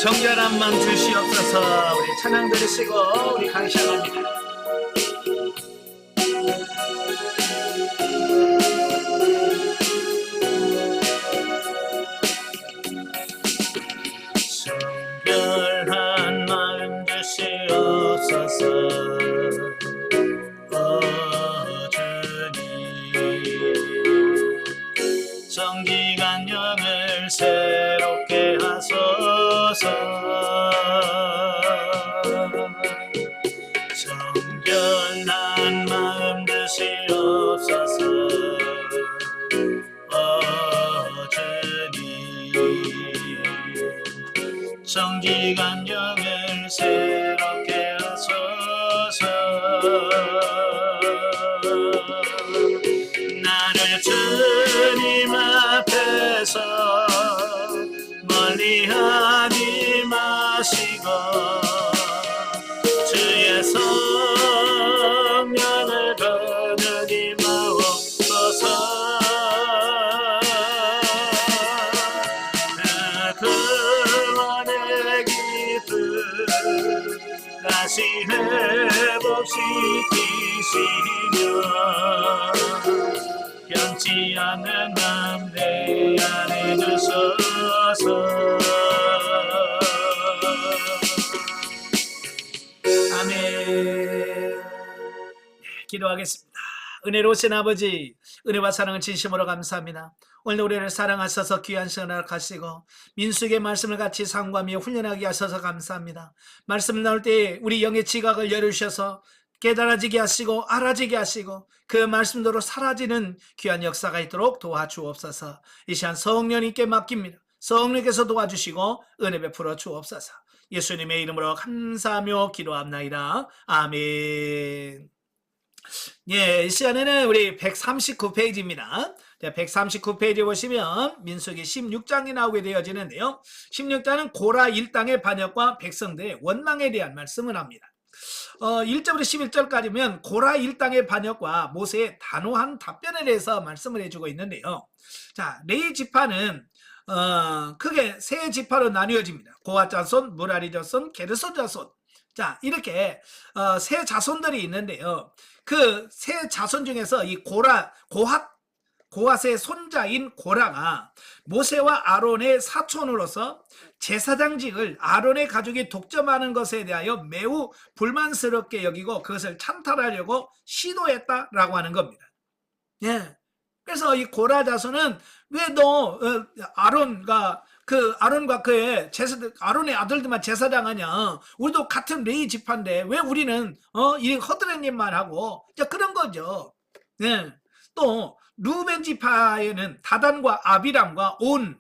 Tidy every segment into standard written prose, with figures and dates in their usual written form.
정결한 마음 주시옵소서. 우리 찬양 들으시고 우리 감시합니다. 정결한 마음 주시옵소서. 정직한 영을 새롭게 하소서. 정결한 마음 주시옵소서. 주님, 정직한 영을 새롭게 하소서. 나를 주님 앞에서 멀리하지 마시고 주의 성령을 거두지 마옵소서. 구원의 기쁨 다시 회복시키시며 변치 않는 마음 내 안에 주소서. 아멘. 기도하겠습니다. 은혜로우신 아버지, 은혜와 사랑을 진심으로 감사합니다. 오늘 우리를 사랑하셔서 귀한 시간을 가시고 민수기의 말씀을 같이 상고하며 훈련하게 하셔서 감사합니다. 말씀을 나눌 때 우리 영의 지각을 열어주셔서 깨달아지게 하시고 알아지게 하시고 그 말씀대로 사라지는 귀한 역사가 있도록 도와주옵소서. 이 시간 성령님께 맡깁니다. 성령께서 도와주시고 은혜 베풀어 주옵소서. 예수님의 이름으로 감사하며 기도합나이다. 아멘. 예, 이 시간에는 우리 139페이지입니다. 139페이지 보시면 민수기 16장이 나오게 되어지는데요. 16장은 고라 일당의 반역과 백성들의 원망에 대한 말씀을 합니다. 1절부터 11절까지면 고라 일당의 반역과 모세의 단호한 답변에 대해서 말씀을 해주고 있는데요. 자, 레위 지파는 크게 세 지파로 나뉘어집니다. 고핫 자손, 무라리 자손, 게르손 자손. 자, 이렇게 세 자손들이 있는데요. 그 세 자손 중에서 이 고핫의 손자인 고라가 모세와 아론의 사촌으로서 제사장직을 아론의 가족이 독점하는 것에 대하여 매우 불만스럽게 여기고 그것을 찬탈하려고 시도했다라고 하는 겁니다. 예. 그래서 이 고라 자손은 왜 너 아론과 그의 아론의 아들들만 제사장하냐? 우리도 같은 레위 지파인데 왜 우리는 이 허드렛님만 하고 그런 거죠. 예. 또 루벤 지파에는 다단과 아비람과 온,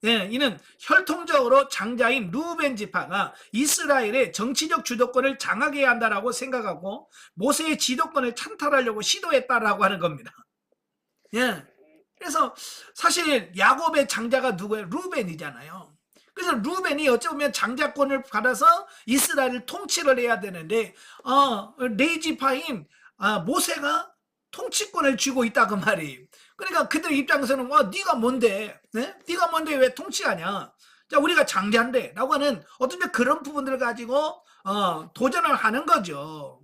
이는 혈통적으로 장자인 루벤 지파가 이스라엘의 정치적 주도권을 장악해야 한다라고 생각하고 모세의 지도권을 찬탈하려고 시도했다라고 하는 겁니다. 예. 그래서 사실 야곱의 장자가 누구예요? 루벤이잖아요. 그래서 루벤이 어찌 보면 장자권을 받아서 이스라엘을 통치를 해야 되는데 레위 지파인 모세가 통치권을 쥐고 있다 그 말이에요. 그러니까 그들 입장에서는 네가 뭔데? 네? 네가 뭔데 왜 통치하냐? 자, 우리가 장자인데 라고 하는 어떤 그런 부분들을 가지고 도전을 하는 거죠.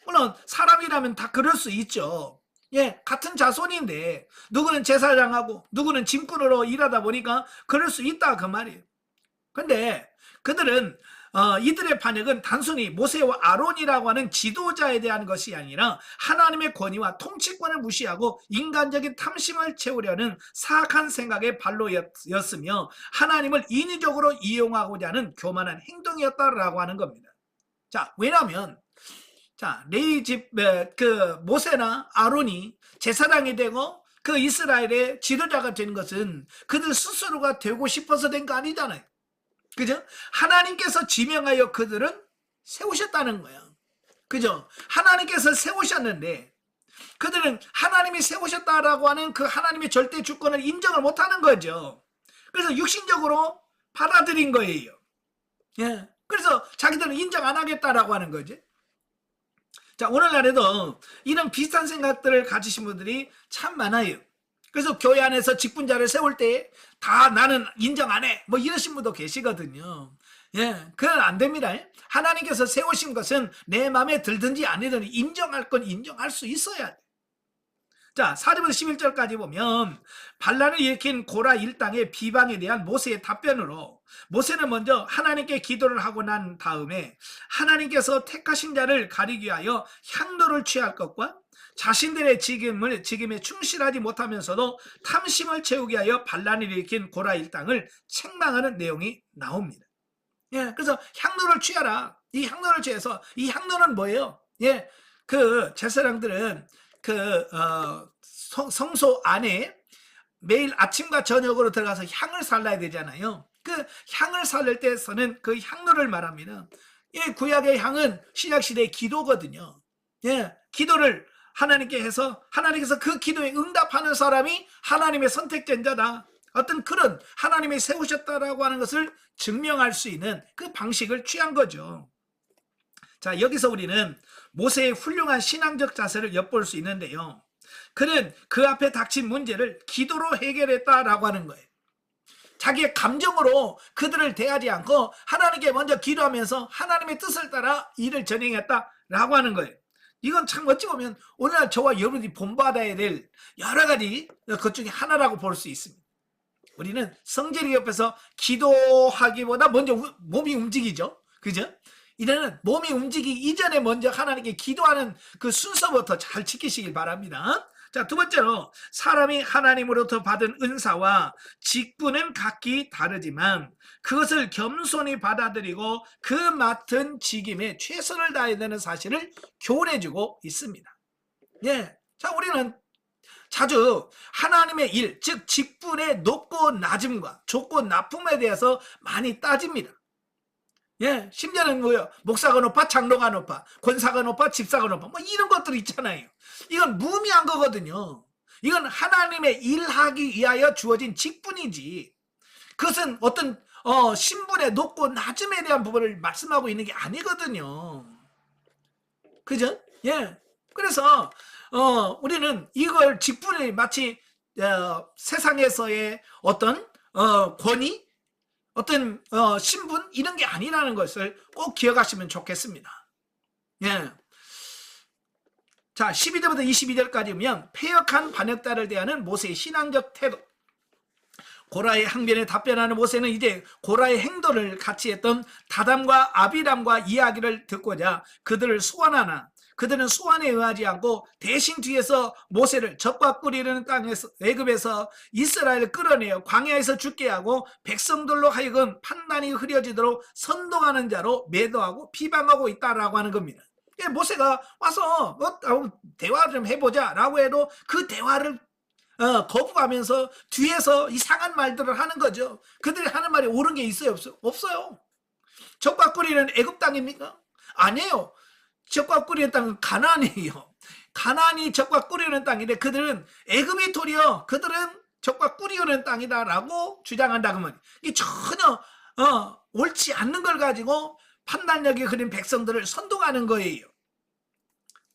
물론 사람이라면 다 그럴 수 있죠. 예, 같은 자손인데 누구는 제사장하고 누구는 짐꾼으로 일하다 보니까 그럴 수 있다 그 말이에요. 근데 그들은 이들의 반역은 단순히 모세와 아론이라고 하는 지도자에 대한 것이 아니라 하나님의 권위와 통치권을 무시하고 인간적인 탐심을 채우려는 사악한 생각의 발로였으며 하나님을 인위적으로 이용하고자 하는 교만한 행동이었다라고 하는 겁니다. 자, 왜냐하면 레위 집 모세나 아론이 제사장이 되고 그 이스라엘의 지도자가 되는 것은 그들 스스로가 되고 싶어서 된 거 아니잖아요. 그죠? 하나님께서 지명하여 그들은 세우셨다는 거예요. 그죠? 하나님께서 세우셨는데 그들은 하나님이 세우셨다라고 하는 그 하나님의 절대 주권을 인정을 못하는 거죠. 그래서 육신적으로 받아들인 거예요. 예. 그래서 자기들은 인정 안 하겠다라고 하는 거죠. 자, 오늘날에도 이런 비슷한 생각들을 가지신 분들이 참 많아요. 그래서 교회 안에서 직분자를 세울 때 다 나는 인정 안 해. 뭐 이러신 분도 계시거든요. 예, 그건 안 됩니다. 하나님께서 세우신 것은 내 마음에 들든지 아니든지 인정할 건 인정할 수 있어야 돼. 자, 4절부터 11절까지 보면 반란을 일으킨 고라 일당의 비방에 대한 모세의 답변으로 모세는 먼저 하나님께 기도를 하고 난 다음에 하나님께서 택하신 자를 가리기 위하여 향로를 취할 것과 자신들의 직임에 충실하지 못하면서도 탐심을 채우기 위하여 반란을 일으킨 고라 일당을 책망하는 내용이 나옵니다. 예, 그래서 향로를 취하라. 이 향로를 취해서 이 향로는 뭐예요? 예, 그 제사장들은 성소 안에 매일 아침과 저녁으로 들어가서 향을 살라야 되잖아요. 그 향을 살릴 때 쓰는 그 향로를 말합니다. 예, 구약의 향은 신약시대의 기도거든요. 예, 기도를 하나님께 해서 하나님께서 그 기도에 응답하는 사람이 하나님의 선택된 자다. 어떤 그런 하나님이 세우셨다라고 하는 것을 증명할 수 있는 그 방식을 취한 거죠. 자, 여기서 우리는 모세의 훌륭한 신앙적 자세를 엿볼 수 있는데요. 그는 그 앞에 닥친 문제를 기도로 해결했다라고 하는 거예요. 자기의 감정으로 그들을 대하지 않고 하나님께 먼저 기도하면서 하나님의 뜻을 따라 일을 진행했다라고 하는 거예요. 이건 참 어찌 보면 오늘날 저와 여러분이 본받아야 될 여러 가지 것 중에 하나라고 볼 수 있습니다. 우리는 성제리 옆에서 기도하기보다 먼저 몸이 움직이죠. 그죠? 이제는 몸이 움직이기 이전에 먼저 하나님께 기도하는 그 순서부터 잘 지키시길 바랍니다. 자, 두 번째로 사람이 하나님으로부터 받은 은사와 직분은 각기 다르지만 그것을 겸손히 받아들이고 그 맡은 직임에 최선을 다해야 되는 사실을 교훈해주고 있습니다. 예, 자, 우리는 자주 하나님의 일, 즉 직분의 높고 낮음과 좋고 나쁨에 대해서 많이 따집니다. 예, 심지어는 뭐요? 목사가 높아, 장로가 높아, 권사가 높아, 집사가 높아, 뭐 이런 것들 있잖아요. 이건 무의미한 거거든요. 이건 하나님의 일하기 위하여 주어진 직분이지. 그것은 어떤 신분의 높고 낮음에 대한 부분을 말씀하고 있는 게 아니거든요. 그죠? 예. 그래서 우리는 이걸 직분이 마치 세상에서의 어떤 권위, 어떤 신분 이런 게 아니라는 것을 꼭 기억하시면 좋겠습니다. 예. 자, 12절부터 22절까지 보면 패역한 반역자를 대하는 모세의 신앙적 태도. 고라의 항변에 답변하는 모세는 이제 고라의 행동을 같이 했던 다담과 아비람과 이야기를 듣고자 그들을 소환하나 그들은 소환에 응하지 않고 대신 뒤에서 모세를 젖과 꿀 이르는 땅에서 애굽에서 이스라엘을 끌어내어 광야에서 죽게 하고 백성들로 하여금 판단이 흐려지도록 선동하는 자로 매도하고 비방하고 있다라고 하는 겁니다. 모세가 와서 대화 좀 해보자 라고 해도 그 대화를 거부하면서 뒤에서 이상한 말들을 하는 거죠. 그들이 하는 말이 옳은 게 있어요? 없어요. 젖과 꿀이는 애굽 땅입니까? 아니에요. 젖과 꿀이는 땅은 가나안이에요. 가나안이 젖과 꿀이는 땅인데 그들은 애굽이 도리어 그들은 젖과 꿀이는 땅이다라고 주장한다 그러면 이 전혀 옳지 않는 걸 가지고 판단력이 흐린 백성들을 선동하는 거예요.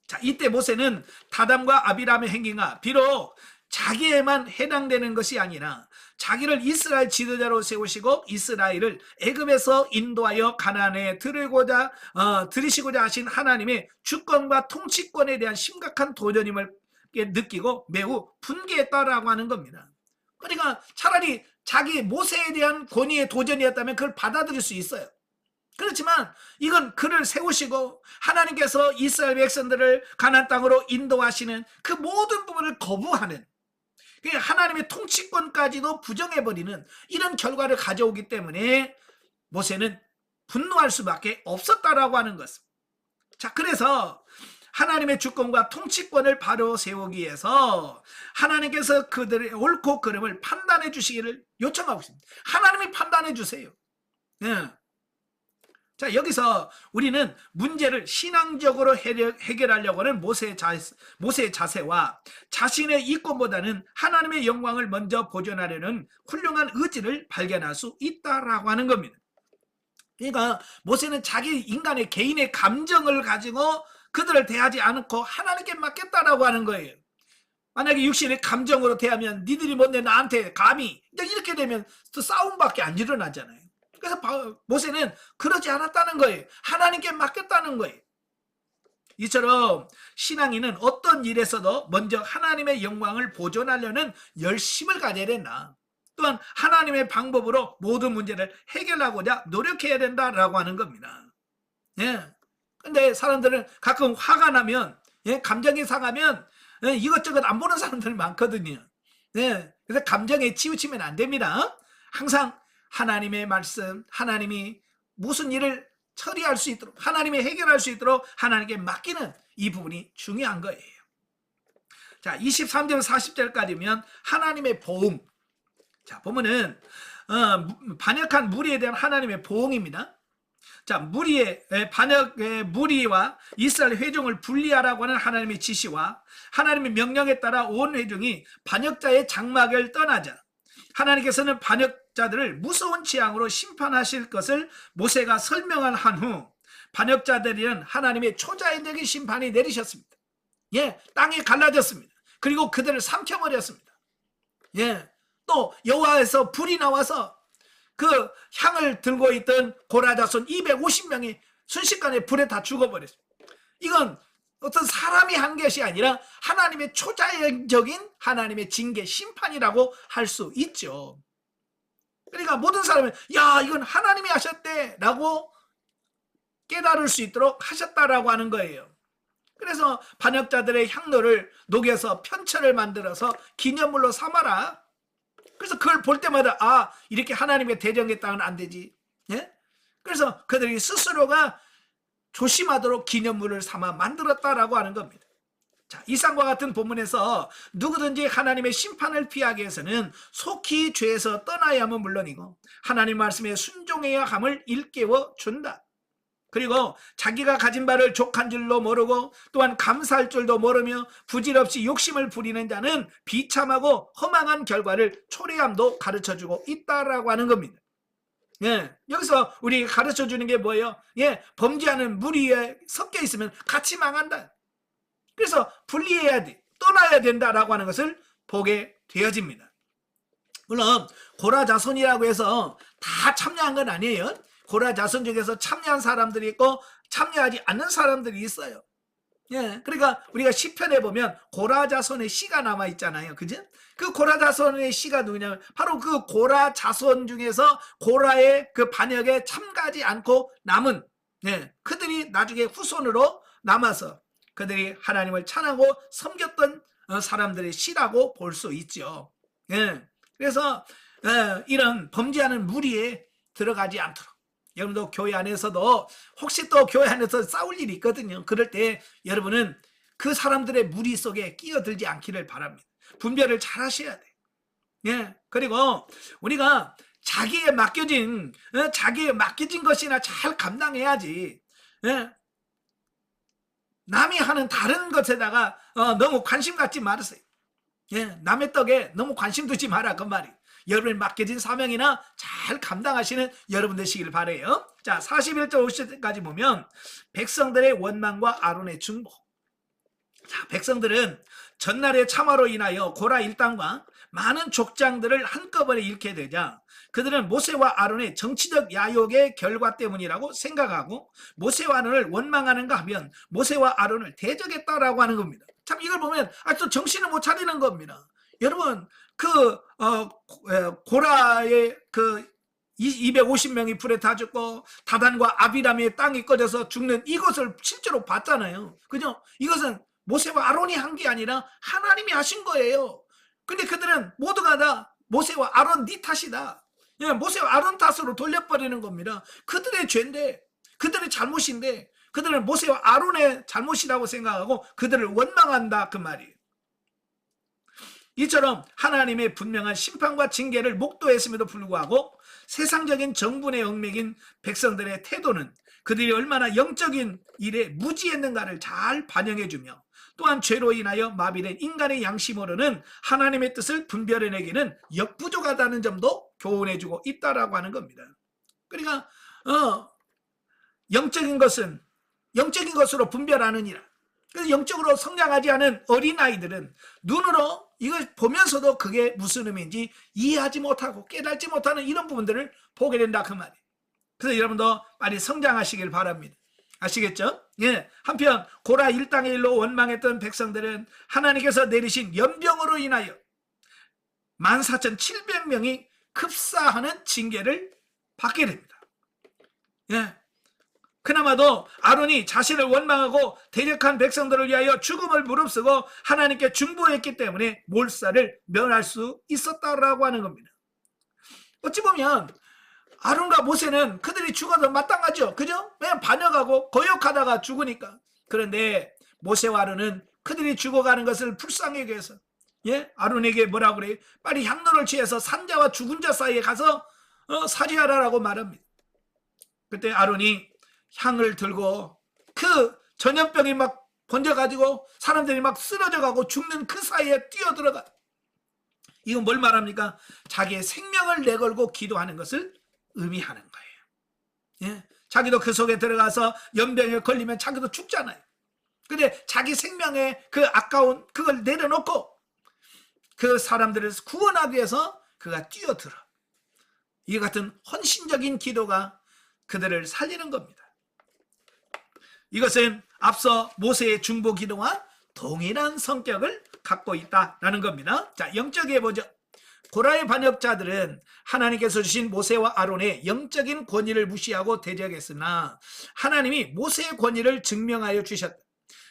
자, 이때 모세는 다담과 아비람의 행위가 비록 자기에만 해당되는 것이 아니라 자기를 이스라엘 지도자로 세우시고 이스라엘을 애굽에서 인도하여 가나안에 들이시고자 하신 하나님의 주권과 통치권에 대한 심각한 도전임을 느끼고 매우 분개했다라고 하는 겁니다. 그러니까 차라리 자기 모세에 대한 권위의 도전이었다면 그걸 받아들일 수 있어요. 그렇지만 이건 그를 세우시고 하나님께서 이스라엘 백성들을 가나안 땅으로 인도하시는 그 모든 부분을 거부하는 하나님의 통치권까지도 부정해버리는 이런 결과를 가져오기 때문에 모세는 분노할 수밖에 없었다라고 하는 것. 자, 그래서 하나님의 주권과 통치권을 바로 세우기 위해서 하나님께서 그들의 옳고 그름을 판단해 주시기를 요청하고 있습니다. 하나님이 판단해 주세요. 네. 자, 여기서 우리는 문제를 신앙적으로 해결하려고 하는 모세의 자세와 자신의 이권보다는 하나님의 영광을 먼저 보존하려는 훌륭한 의지를 발견할 수 있다라고 하는 겁니다. 그러니까 모세는 자기 인간의 개인의 감정을 가지고 그들을 대하지 않고 하나님께 맡겼다라고 하는 거예요. 만약에 육신의 감정으로 대하면 니들이 뭔데 나한테 감히, 이렇게 되면 또 싸움밖에 안 일어나잖아요. 그래서 모세는 그러지 않았다는 거예요. 하나님께 맡겼다는 거예요. 이처럼 신앙인은 어떤 일에서도 먼저 하나님의 영광을 보존하려는 열심을 가져야 된다. 또한 하나님의 방법으로 모든 문제를 해결하고자 노력해야 된다라고 하는 겁니다. 예. 근데 사람들은 가끔 화가 나면, 예, 감정이 상하면, 예, 이것저것 안 보는 사람들이 많거든요. 예. 그래서 감정에 치우치면 안 됩니다. 항상 하나님의 말씀, 하나님이 무슨 일을 처리할 수 있도록, 하나님이 해결할 수 있도록 하나님께 맡기는 이 부분이 중요한 거예요. 자, 23절 40절까지면 하나님의 보응. 자, 보면은 반역한 무리에 대한 하나님의 보응입니다. 자, 반역의 무리와 이스라엘 회중을 분리하라고 하는 하나님의 지시와 하나님의 명령에 따라 온 회중이 반역자의 장막을 떠나자 하나님께서는 반역자들을 무서운 재앙으로 심판하실 것을 모세가 설명을 한 후 반역자들은 하나님의 초자연적인 심판이 내리셨습니다. 예, 땅이 갈라졌습니다. 그리고 그들을 삼켜버렸습니다. 예, 또 여호와에서 불이 나와서 그 향을 들고 있던 고라 자손 250명이 순식간에 불에 다 죽어버렸습니다. 이건 어떤 사람이 한 것이 아니라 하나님의 초자연적인 하나님의 징계, 심판이라고 할 수 있죠. 그러니까 모든 사람은 야, 이건 하나님이 하셨대 라고 깨달을 수 있도록 하셨다라고 하는 거예요. 그래서 반역자들의 향로를 녹여서 편철을 만들어서 기념물로 삼아라. 그래서 그걸 볼 때마다 아, 이렇게 하나님의 대적했다면 안 되지. 예? 그래서 그들이 스스로가 조심하도록 기념물을 삼아 만들었다라고 하는 겁니다. 자, 이상과 같은 본문에서 누구든지 하나님의 심판을 피하기 위해서는 속히 죄에서 떠나야 함은 물론이고 하나님 말씀에 순종해야 함을 일깨워 준다. 그리고 자기가 가진 바를 족한 줄로 모르고 또한 감사할 줄도 모르며 부질없이 욕심을 부리는 자는 비참하고 허망한 결과를 초래함도 가르쳐주고 있다라고 하는 겁니다. 예, 여기서 우리 가르쳐주는 게 뭐예요? 예, 범죄하는 무리에 섞여 있으면 같이 망한다. 그래서 분리해야 돼, 떠나야 된다라고 하는 것을 보게 되어집니다. 물론 고라 자손이라고 해서 다 참여한 건 아니에요. 고라 자손 중에서 참여한 사람들이 있고 참여하지 않는 사람들이 있어요. 예, 그러니까 우리가 시편에 보면 고라 자손의 씨가 남아 있잖아요, 그죠? 그 고라 자손의 씨가 누구냐면 바로 그 고라 자손 중에서 고라의 그 반역에 참가하지 않고 남은, 예, 그들이 나중에 후손으로 남아서 그들이 하나님을 찬하고 섬겼던 사람들의 씨라고 볼 수 있죠. 예, 그래서 이런 범죄하는 무리에 들어가지 않도록 여러분도 교회 안에서도 혹시 또 교회 안에서 싸울 일이 있거든요. 그럴 때 여러분은 그 사람들의 무리 속에 끼어들지 않기를 바랍니다. 분별을 잘 하셔야 돼요. 예, 그리고 우리가 자기에 맡겨진 것이나 잘 감당해야지. 예, 남이 하는 다른 것에다가 너무 관심 갖지 말으세요. 예, 남의 떡에 너무 관심 두지 마라, 그 말이. 여러분이 맡겨진 사명이나 잘 감당하시는 여러분 되시길 바라요. 자, 41절 50절까지 보면 백성들의 원망과 아론의 중보. 자, 백성들은 전날의 참화로 인하여 고라 일당과 많은 족장들을 한꺼번에 잃게 되자 그들은 모세와 아론의 정치적 야욕의 결과 때문이라고 생각하고 모세와 아론을 원망하는가 하면 모세와 아론을 대적했다라고 하는 겁니다. 참 이걸 보면 아직도 정신을 못 차리는 겁니다. 여러분, 고라의 250명이 불에 다 죽고 다단과 아비람의 땅이 꺼져서 죽는 이것을 실제로 봤잖아요. 그죠? 이것은 모세와 아론이 한 게 아니라 하나님이 하신 거예요. 근데 그들은 모두가 다 모세와 아론 네 탓이다. 모세와 아론 탓으로 돌려버리는 겁니다. 그들의 죄인데, 그들의 잘못인데, 그들은 모세와 아론의 잘못이라고 생각하고 그들을 원망한다, 그 말이에요. 이처럼 하나님의 분명한 심판과 징계를 목도했음에도 불구하고 세상적인 정분에 얽매긴 백성들의 태도는 그들이 얼마나 영적인 일에 무지했는가를 잘 반영해주며 또한 죄로 인하여 마비된 인간의 양심으로는 하나님의 뜻을 분별해내기는 역부족하다는 점도 교훈해주고 있다라고 하는 겁니다. 그러니까 영적인 것은 영적인 것으로 분별하느니라. 그래서 영적으로 성장하지 않은 어린아이들은 눈으로 이걸 보면서도 그게 무슨 의미인지 이해하지 못하고 깨닫지 못하는 이런 부분들을 보게 된다 그 말이에요. 그래서 여러분도 많이 성장하시길 바랍니다. 아시겠죠? 예. 한편 고라 일당의 일로 원망했던 백성들은 하나님께서 내리신 연병으로 인하여 14,700명이 급사하는 징계를 받게 됩니다. 예. 그나마도 아론이 자신을 원망하고 대적한 백성들을 위하여 죽음을 무릅쓰고 하나님께 중보했기 때문에 몰살을 면할 수 있었다라고 하는 겁니다. 어찌 보면 아론과 모세는 그들이 죽어도 마땅하죠. 그죠? 그냥 반역하고 거역하다가 죽으니까. 그런데 모세와 아론은 그들이 죽어가는 것을 불쌍히 여겨서 아론에게 뭐라고 그래요? 빨리 향로를 취해서 산자와 죽은 자 사이에 가서 사죄하라라고 말합니다. 그때 아론이 향을 들고 그 전염병이 막 번져가지고 사람들이 막 쓰러져가고 죽는 그 사이에 뛰어들어가. 이건 뭘 말합니까? 자기의 생명을 내걸고 기도하는 것을 의미하는 거예요. 예? 자기도 그 속에 들어가서 연병에 걸리면 자기도 죽잖아요. 근데 자기 생명의 그 아까운 그걸 내려놓고 그 사람들을 구원하기 위해서 그가 뛰어들어. 이 같은 헌신적인 기도가 그들을 살리는 겁니다. 이것은 앞서 모세의 중보 기도와 동일한 성격을 갖고 있다라는 겁니다. 자, 영적에 보죠. 고라의 반역자들은 하나님께서 주신 모세와 아론의 영적인 권위를 무시하고 대적했으나 하나님이 모세의 권위를 증명하여 주셨다.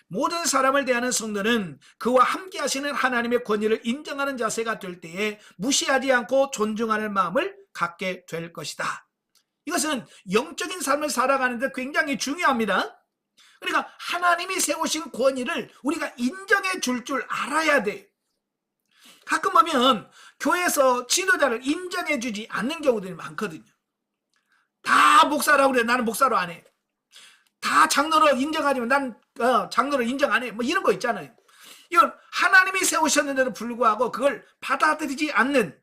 모든 사람을 대하는 성도는 그와 함께 하시는 하나님의 권위를 인정하는 자세가 될 때에 무시하지 않고 존중하는 마음을 갖게 될 것이다. 이것은 영적인 삶을 살아가는 데 굉장히 중요합니다. 그러니까 하나님이 세우신 권위를 우리가 인정해 줄 알아야 돼. 가끔 보면 교회에서 지도자를 인정해 주지 않는 경우들이 많거든요. 다 목사라고 그래. 나는 목사로 안 해. 다 장로로 인정하지만 난 장로를 인정 안 해. 뭐 이런 거 있잖아요. 이건 하나님이 세우셨는데도 불구하고 그걸 받아들이지 않는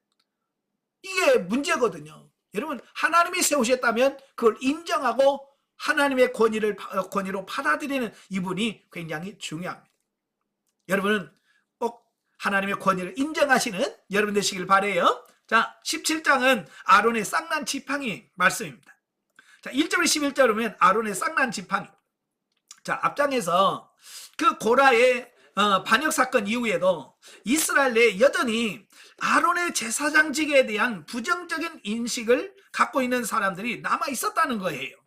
이게 문제거든요. 여러분, 하나님이 세우셨다면 그걸 인정하고 하나님의 권위로 받아들이는 이분이 굉장히 중요합니다. 여러분은 꼭 하나님의 권위를 인정하시는 여러분 되시길 바라요. 자, 17장은 아론의 쌍난 지팡이 말씀입니다. 자, 1절에 11절을 보면 아론의 쌍난 지팡이. 자, 앞장에서 그 고라의 반역 사건 이후에도 이스라엘 내에 여전히 아론의 제사장직에 대한 부정적인 인식을 갖고 있는 사람들이 남아 있었다는 거예요.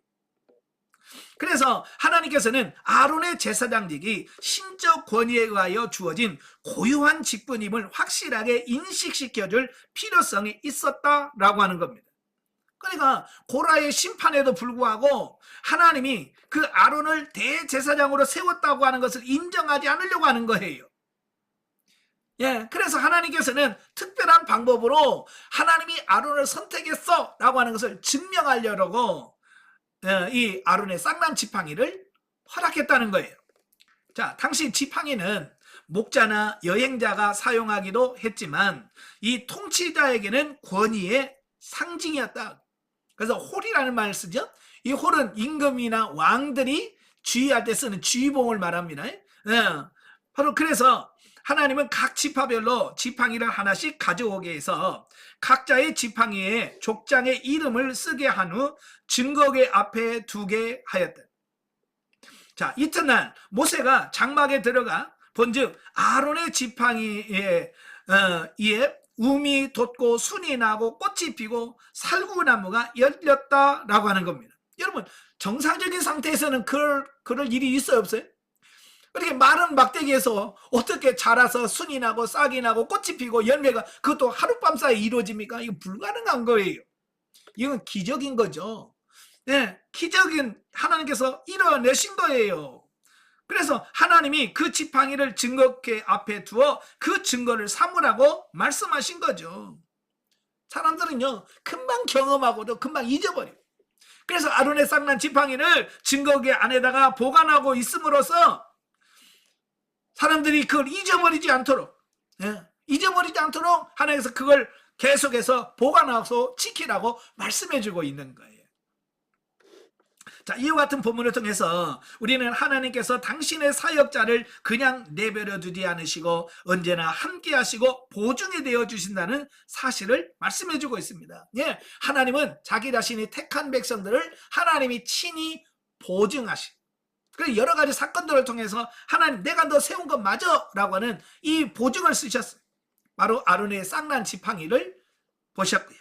그래서 하나님께서는 아론의 제사장직이 신적 권위에 의하여 주어진 고유한 직분임을 확실하게 인식시켜줄 필요성이 있었다라고 하는 겁니다. 그러니까 고라의 심판에도 불구하고 하나님이 그 아론을 대제사장으로 세웠다고 하는 것을 인정하지 않으려고 하는 거예요. 예, 그래서 하나님께서는 특별한 방법으로 하나님이 아론을 선택했어 라고 하는 것을 증명하려고 이 아론의 쌍난 지팡이를 허락했다는 거예요. 자, 당시 지팡이는 목자나 여행자가 사용하기도 했지만 이 통치자에게는 권위의 상징이었다. 그래서 홀이라는 말을 쓰죠. 이 홀은 임금이나 왕들이 주의할 때 쓰는 주의봉을 말합니다. 바로 그래서 하나님은 각 지파별로 지팡이를 하나씩 가져오게 해서 각자의 지팡이에 족장의 이름을 쓰게 한 후 증거궤 앞에 두게 하였다. 자, 이튿날 모세가 장막에 들어가 본즉 아론의 지팡이에 우미 돋고 순이 나고 꽃이 피고 살구나무가 열렸다라고 하는 겁니다. 여러분, 정상적인 상태에서는 그럴 일이 있어요, 없어요? 그렇게 마른 막대기에서 어떻게 자라서 순이 나고 싹이 나고 꽃이 피고 열매가 그것도 하룻밤 사이에 이루어집니까? 이거 불가능한 거예요. 이건 기적인 거죠. 네, 기적인 하나님께서 이뤄내신 거예요. 그래서 하나님이 그 지팡이를 증거궤 앞에 두어 그 증거를 삼으라고 말씀하신 거죠. 사람들은요, 금방 경험하고도 금방 잊어버려요. 그래서 아론의 쌍난 지팡이를 증거궤 안에다가 보관하고 있음으로써 사람들이 그걸 잊어버리지 않도록 하나님께서 그걸 계속해서 보관하고 지키라고 말씀해주고 있는 거예요. 자, 이와 같은 본문을 통해서 우리는 하나님께서 당신의 사역자를 그냥 내버려 두지 않으시고 언제나 함께 하시고 보증이 되어 주신다는 사실을 말씀해 주고 있습니다. 예, 하나님은 자기 자신이 택한 백성들을 하나님이 친히 보증하시. 그래서 여러 가지 사건들을 통해서 하나님 내가 너 세운 건 맞아 라고 하는 이 보증을 쓰셨어요. 바로 아론의 쌍난 지팡이를 보셨고요.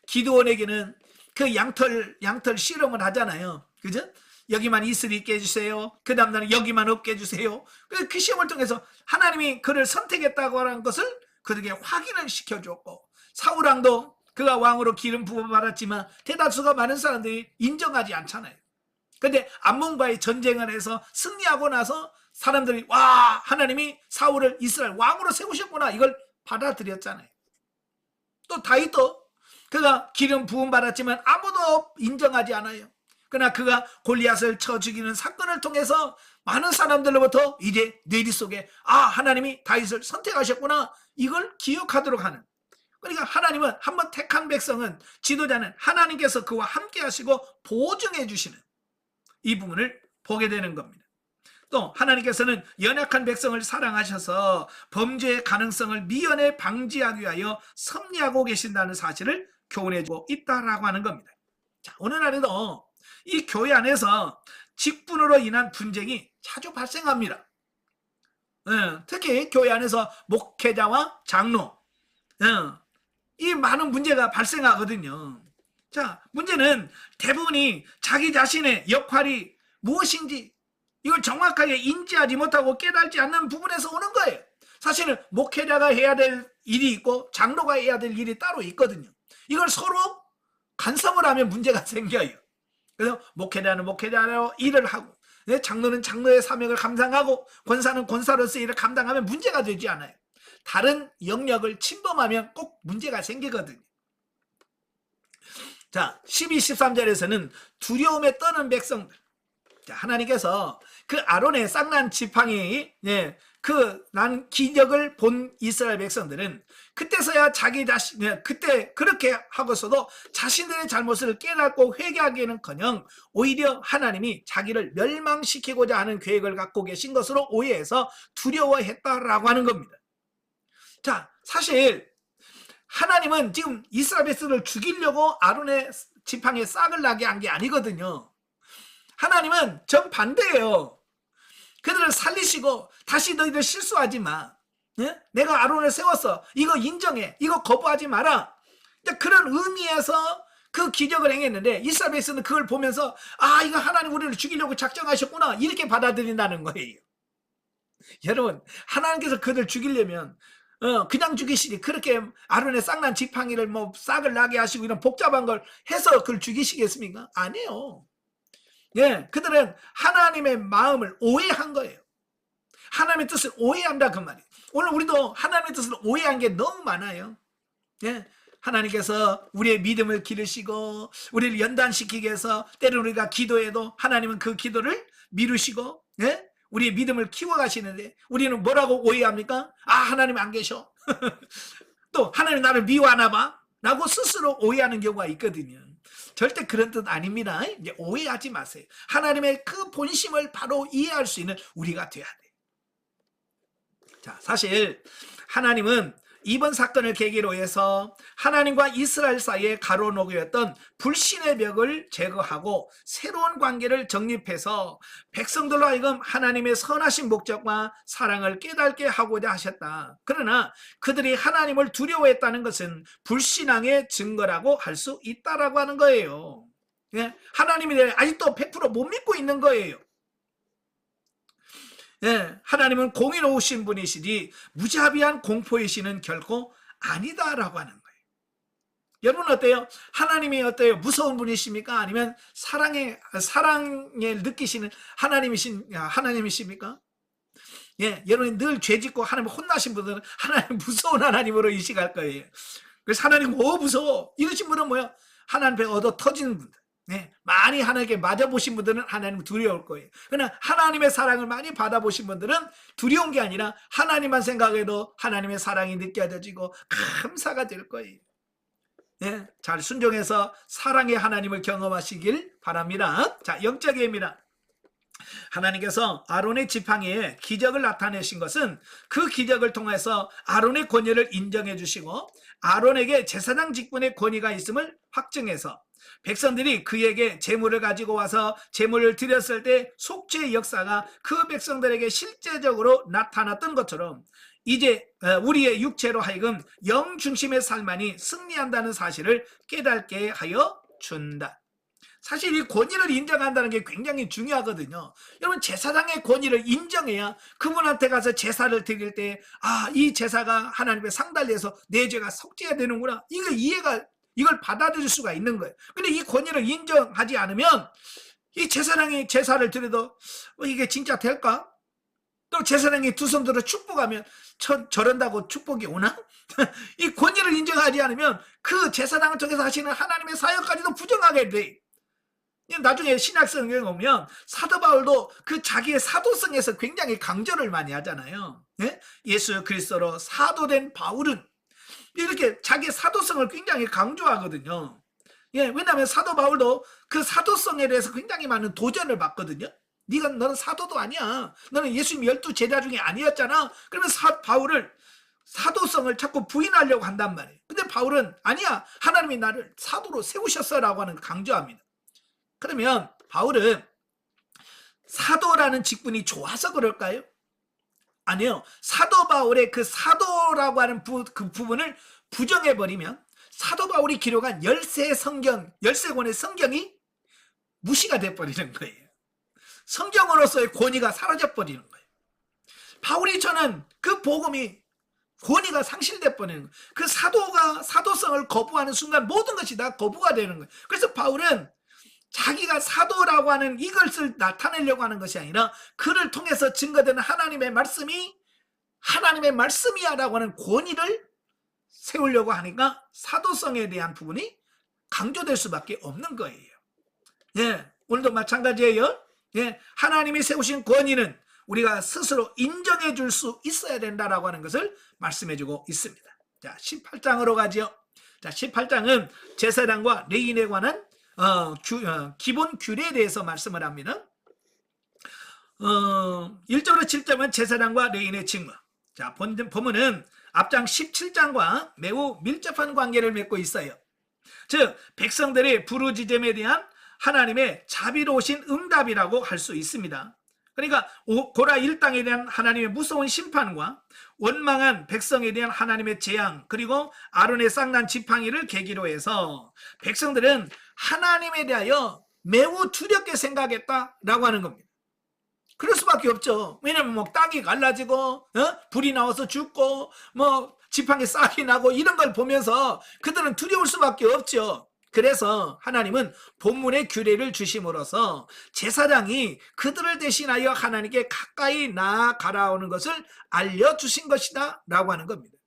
기드온에게는 그 양털 실험을 하잖아요. 그죠? 여기만 이슬이 있게 해주세요. 그 다음 날은 여기만 없게 해주세요. 그 시험을 통해서 하나님이 그를 선택했다고 하는 것을 그들에게 확인을 시켜줬고, 사울왕도 그가 왕으로 기름 부어받았지만 대다수가 많은 사람들이 인정하지 않잖아요. 근데 암몬과의 전쟁을 해서 승리하고 나서 사람들이 와, 하나님이 사울을 이스라엘 왕으로 세우셨구나, 이걸 받아들였잖아요. 또 다윗도 그가 기름 부음 받았지만 아무도 인정하지 않아요. 그러나 그가 골리앗을 쳐 죽이는 사건을 통해서 많은 사람들로부터 이제 뇌리 속에 하나님이 다윗을 선택하셨구나, 이걸 기억하도록 하는. 그러니까 하나님은 한번 택한 백성은, 지도자는 하나님께서 그와 함께 하시고 보증해 주시는 이 부분을 보게 되는 겁니다. 또 하나님께서는 연약한 백성을 사랑하셔서 범죄의 가능성을 미연에 방지하기 위하여 섭리하고 계신다는 사실을 교훈해주고 있다라고 하는 겁니다. 자, 오늘 날에도 이 교회 안에서 직분으로 인한 분쟁이 자주 발생합니다. 특히 교회 안에서 목회자와 장로, 이 많은 문제가 발생하거든요. 자, 문제는 대부분이 자기 자신의 역할이 무엇인지 이걸 정확하게 인지하지 못하고 깨닫지 않는 부분에서 오는 거예요. 사실은 목회자가 해야 될 일이 있고 장로가 해야 될 일이 따로 있거든요. 이걸 서로 간섭을 하면 문제가 생겨요. 그래서 목회자는 목회자로 일을 하고, 장로는 장로의 사명을 감당하고, 권사는 권사로서 일을 감당하면 문제가 되지 않아요. 다른 영역을 침범하면 꼭 문제가 생기거든요. 자, 12, 13절에서는 두려움에 떠는 백성들. 자, 하나님께서 그 아론의 쌍난 지팡이, 그 난 기적을 본 이스라엘 백성들은 그때서야 자기 자신, 그때 그렇게 하고서도 자신들의 잘못을 깨닫고 회개하기는커녕 오히려 하나님이 자기를 멸망시키고자 하는 계획을 갖고 계신 것으로 오해해서 두려워했다라고 하는 겁니다. 자, 사실 하나님은 지금 이스라엘 백성을 죽이려고 아론의 지팡이에 싹을 나게 한 게 아니거든요. 하나님은 정반대예요. 그들을 살리시고 다시 너희들 실수하지 마. 내가 아론을 세웠어. 이거 인정해. 이거 거부하지 마라. 그런 의미에서 그 기적을 행했는데 이스라엘 백성은 그걸 보면서 이거 하나님 우리를 죽이려고 작정하셨구나, 이렇게 받아들인다는 거예요. 여러분, 하나님께서 그들 죽이려면 그냥 죽이시지 그렇게 아론의 쌍난 지팡이를 싹을 나게 하시고 이런 복잡한 걸 해서 그걸 죽이시겠습니까? 아니에요. 그들은 하나님의 마음을 오해한 거예요. 하나님의 뜻을 오해한다, 그 말이에요. 오늘 우리도 하나님의 뜻을 오해한 게 너무 많아요. 하나님께서 우리의 믿음을 기르시고 우리를 연단시키기 위해서 때로는 우리가 기도해도 하나님은 그 기도를 미루시고 우리의 믿음을 키워가시는데 우리는 뭐라고 오해합니까? 하나님 안 계셔. 또 하나님 나를 미워하나 봐 라고 스스로 오해하는 경우가 있거든요. 절대 그런 뜻 아닙니다. 이제 오해하지 마세요. 하나님의 그 본심을 바로 이해할 수 있는 우리가 돼야 돼요. 자, 사실 하나님은 이번 사건을 계기로 해서 하나님과 이스라엘 사이에 가로놓였던 불신의 벽을 제거하고 새로운 관계를 정립해서 백성들로 하여금 하나님의 선하신 목적과 사랑을 깨닫게 하고자 하셨다. 그러나 그들이 하나님을 두려워했다는 것은 불신앙의 증거라고 할 수 있다라고 하는 거예요. 하나님이 아직도 100% 못 믿고 있는 거예요. 하나님은 공의로우신 분이시지 무자비한 공포이시는 결코 아니다라고 하는 거예요. 여러분 어때요? 하나님이 어때요? 무서운 분이십니까? 아니면 사랑을 느끼시는 하나님이십니까? 여러분이 늘 죄짓고 하나님 혼나신 분들은 하나님 무서운 하나님으로 인식할 거예요. 그래서 하나님 무서워 이러신 분은 뭐야? 하나님 배 얻어 터지는 분들. 많이 하나님께 맞아보신 분들은 하나님 두려울 거예요. 그러나 하나님의 사랑을 많이 받아보신 분들은 두려운 게 아니라 하나님만 생각해도 하나님의 사랑이 느껴지고 감사가 될 거예요. 예, 잘 순종해서 사랑의 하나님을 경험하시길 바랍니다. 자, 영적 예입니다. 하나님께서 아론의 지팡이에 기적을 나타내신 것은 그 기적을 통해서 아론의 권위를 인정해 주시고 아론에게 제사장 직분의 권위가 있음을 확증해서 백성들이 그에게 제물을 가지고 와서 제물을 드렸을 때 속죄의 역사가 그 백성들에게 실제적으로 나타났던 것처럼 이제 우리의 육체로 하여금 영 중심의 삶만이 승리한다는 사실을 깨닫게 하여 준다. 사실 이 권위를 인정한다는 게 굉장히 중요하거든요. 여러분, 제사장의 권위를 인정해야 그분한테 가서 제사를 드릴 때 이 제사가 하나님의 상달리에서 내 죄가 속죄가 되는구나, 이걸 받아들일 수가 있는 거예요. 근데 이 권위를 인정하지 않으면 이 제사장이 제사를 드려도 이게 진짜 될까? 또 제사장이 두 손 들어 축복하면 저런다고 축복이 오나? 이 권위를 인정하지 않으면 그 제사장을 통해서 하시는 하나님의 사역까지도 부정하게 돼. 나중에 신약 성경에 보면 사도 바울도 그 자기의 사도성에서 굉장히 강조를 많이 하잖아요. 예? 예수 그리스도로 사도된 바울은 이렇게 자기의 사도성을 굉장히 강조하거든요. 예, 왜냐하면 사도 바울도 그 사도성에 대해서 굉장히 많은 도전을 받거든요. 너는 사도도 아니야. 너는 예수님 12 제자 중에 아니었잖아. 그러면 바울을 사도성을 자꾸 부인하려고 한단 말이에요. 근데 바울은 아니야, 하나님이 나를 사도로 세우셨어라고 하는 강조합니다. 그러면 바울은 사도라는 직분이 좋아서 그럴까요? 아니요. 사도 바울의 그 사도라고 하는 그 부분을 부정해버리면 사도 바울이 기록한 13권의 성경이 무시가 돼버리는 거예요. 성경으로서의 권위가 사라져버리는 거예요. 바울이 전한 그 복음이 권위가 상실돼 버리는 거예요. 그 사도성을 거부하는 순간 모든 것이 다 거부가 되는 거예요. 그래서 바울은 자기가 사도라고 하는 이것을 나타내려고 하는 것이 아니라 그를 통해서 증거되는 하나님의 말씀이 하나님의 말씀이야라고 하는 권위를 세우려고 하니까 사도성에 대한 부분이 강조될 수밖에 없는 거예요. 예, 오늘도 마찬가지예요. 예, 하나님이 세우신 권위는 우리가 스스로 인정해 줄 수 있어야 된다라고 하는 것을 말씀해 주고 있습니다. 자, 18장으로 가죠. 자, 18장은 제사장과 레위인에 관한 기본 규례에 대해서 말씀을 합니다. 1절로 7절은 제사장과 레위인의 직무. 자, 본문은 앞장 17장과 매우 밀접한 관계를 맺고 있어요. 즉, 백성들의 부르짖음에 대한 하나님의 자비로우신 응답이라고 할 수 있습니다. 그러니까 고라 일당에 대한 하나님의 무서운 심판과 원망한 백성에 대한 하나님의 재앙, 그리고 아론의 쌍난 지팡이를 계기로 해서 백성들은 하나님에 대하여 매우 두렵게 생각했다라고 하는 겁니다. 그럴 수밖에 없죠. 왜냐면 땅이 갈라지고 불이 나와서 죽고 지팡이 싹이 나고 이런 걸 보면서 그들은 두려울 수밖에 없죠. 그래서 하나님은 본문의 규례를 주심으로써 제사장이 그들을 대신하여 하나님께 가까이 나아가라오는 것을 알려주신 것이다 라고 하는 겁니다.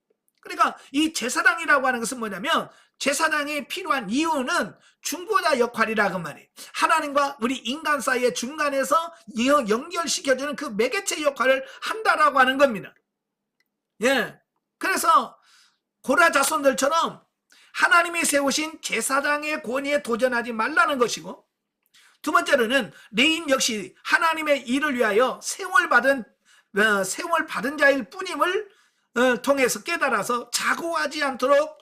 그러니까 이 제사장이라고 하는 것은 뭐냐면 제사장이 필요한 이유는 중보자 역할이라고 말이에요. 하나님과 우리 인간 사이의 중간에서 연결시켜주는 그 매개체 역할을 한다라고 하는 겁니다. 예, 그래서 고라 자손들처럼 하나님이 세우신 제사장의 권위에 도전하지 말라는 것이고, 두 번째로는 레위인 역시 하나님의 일을 위하여 세움을 받은 자일 뿐임을 통해서 깨달아서 자고하지 않도록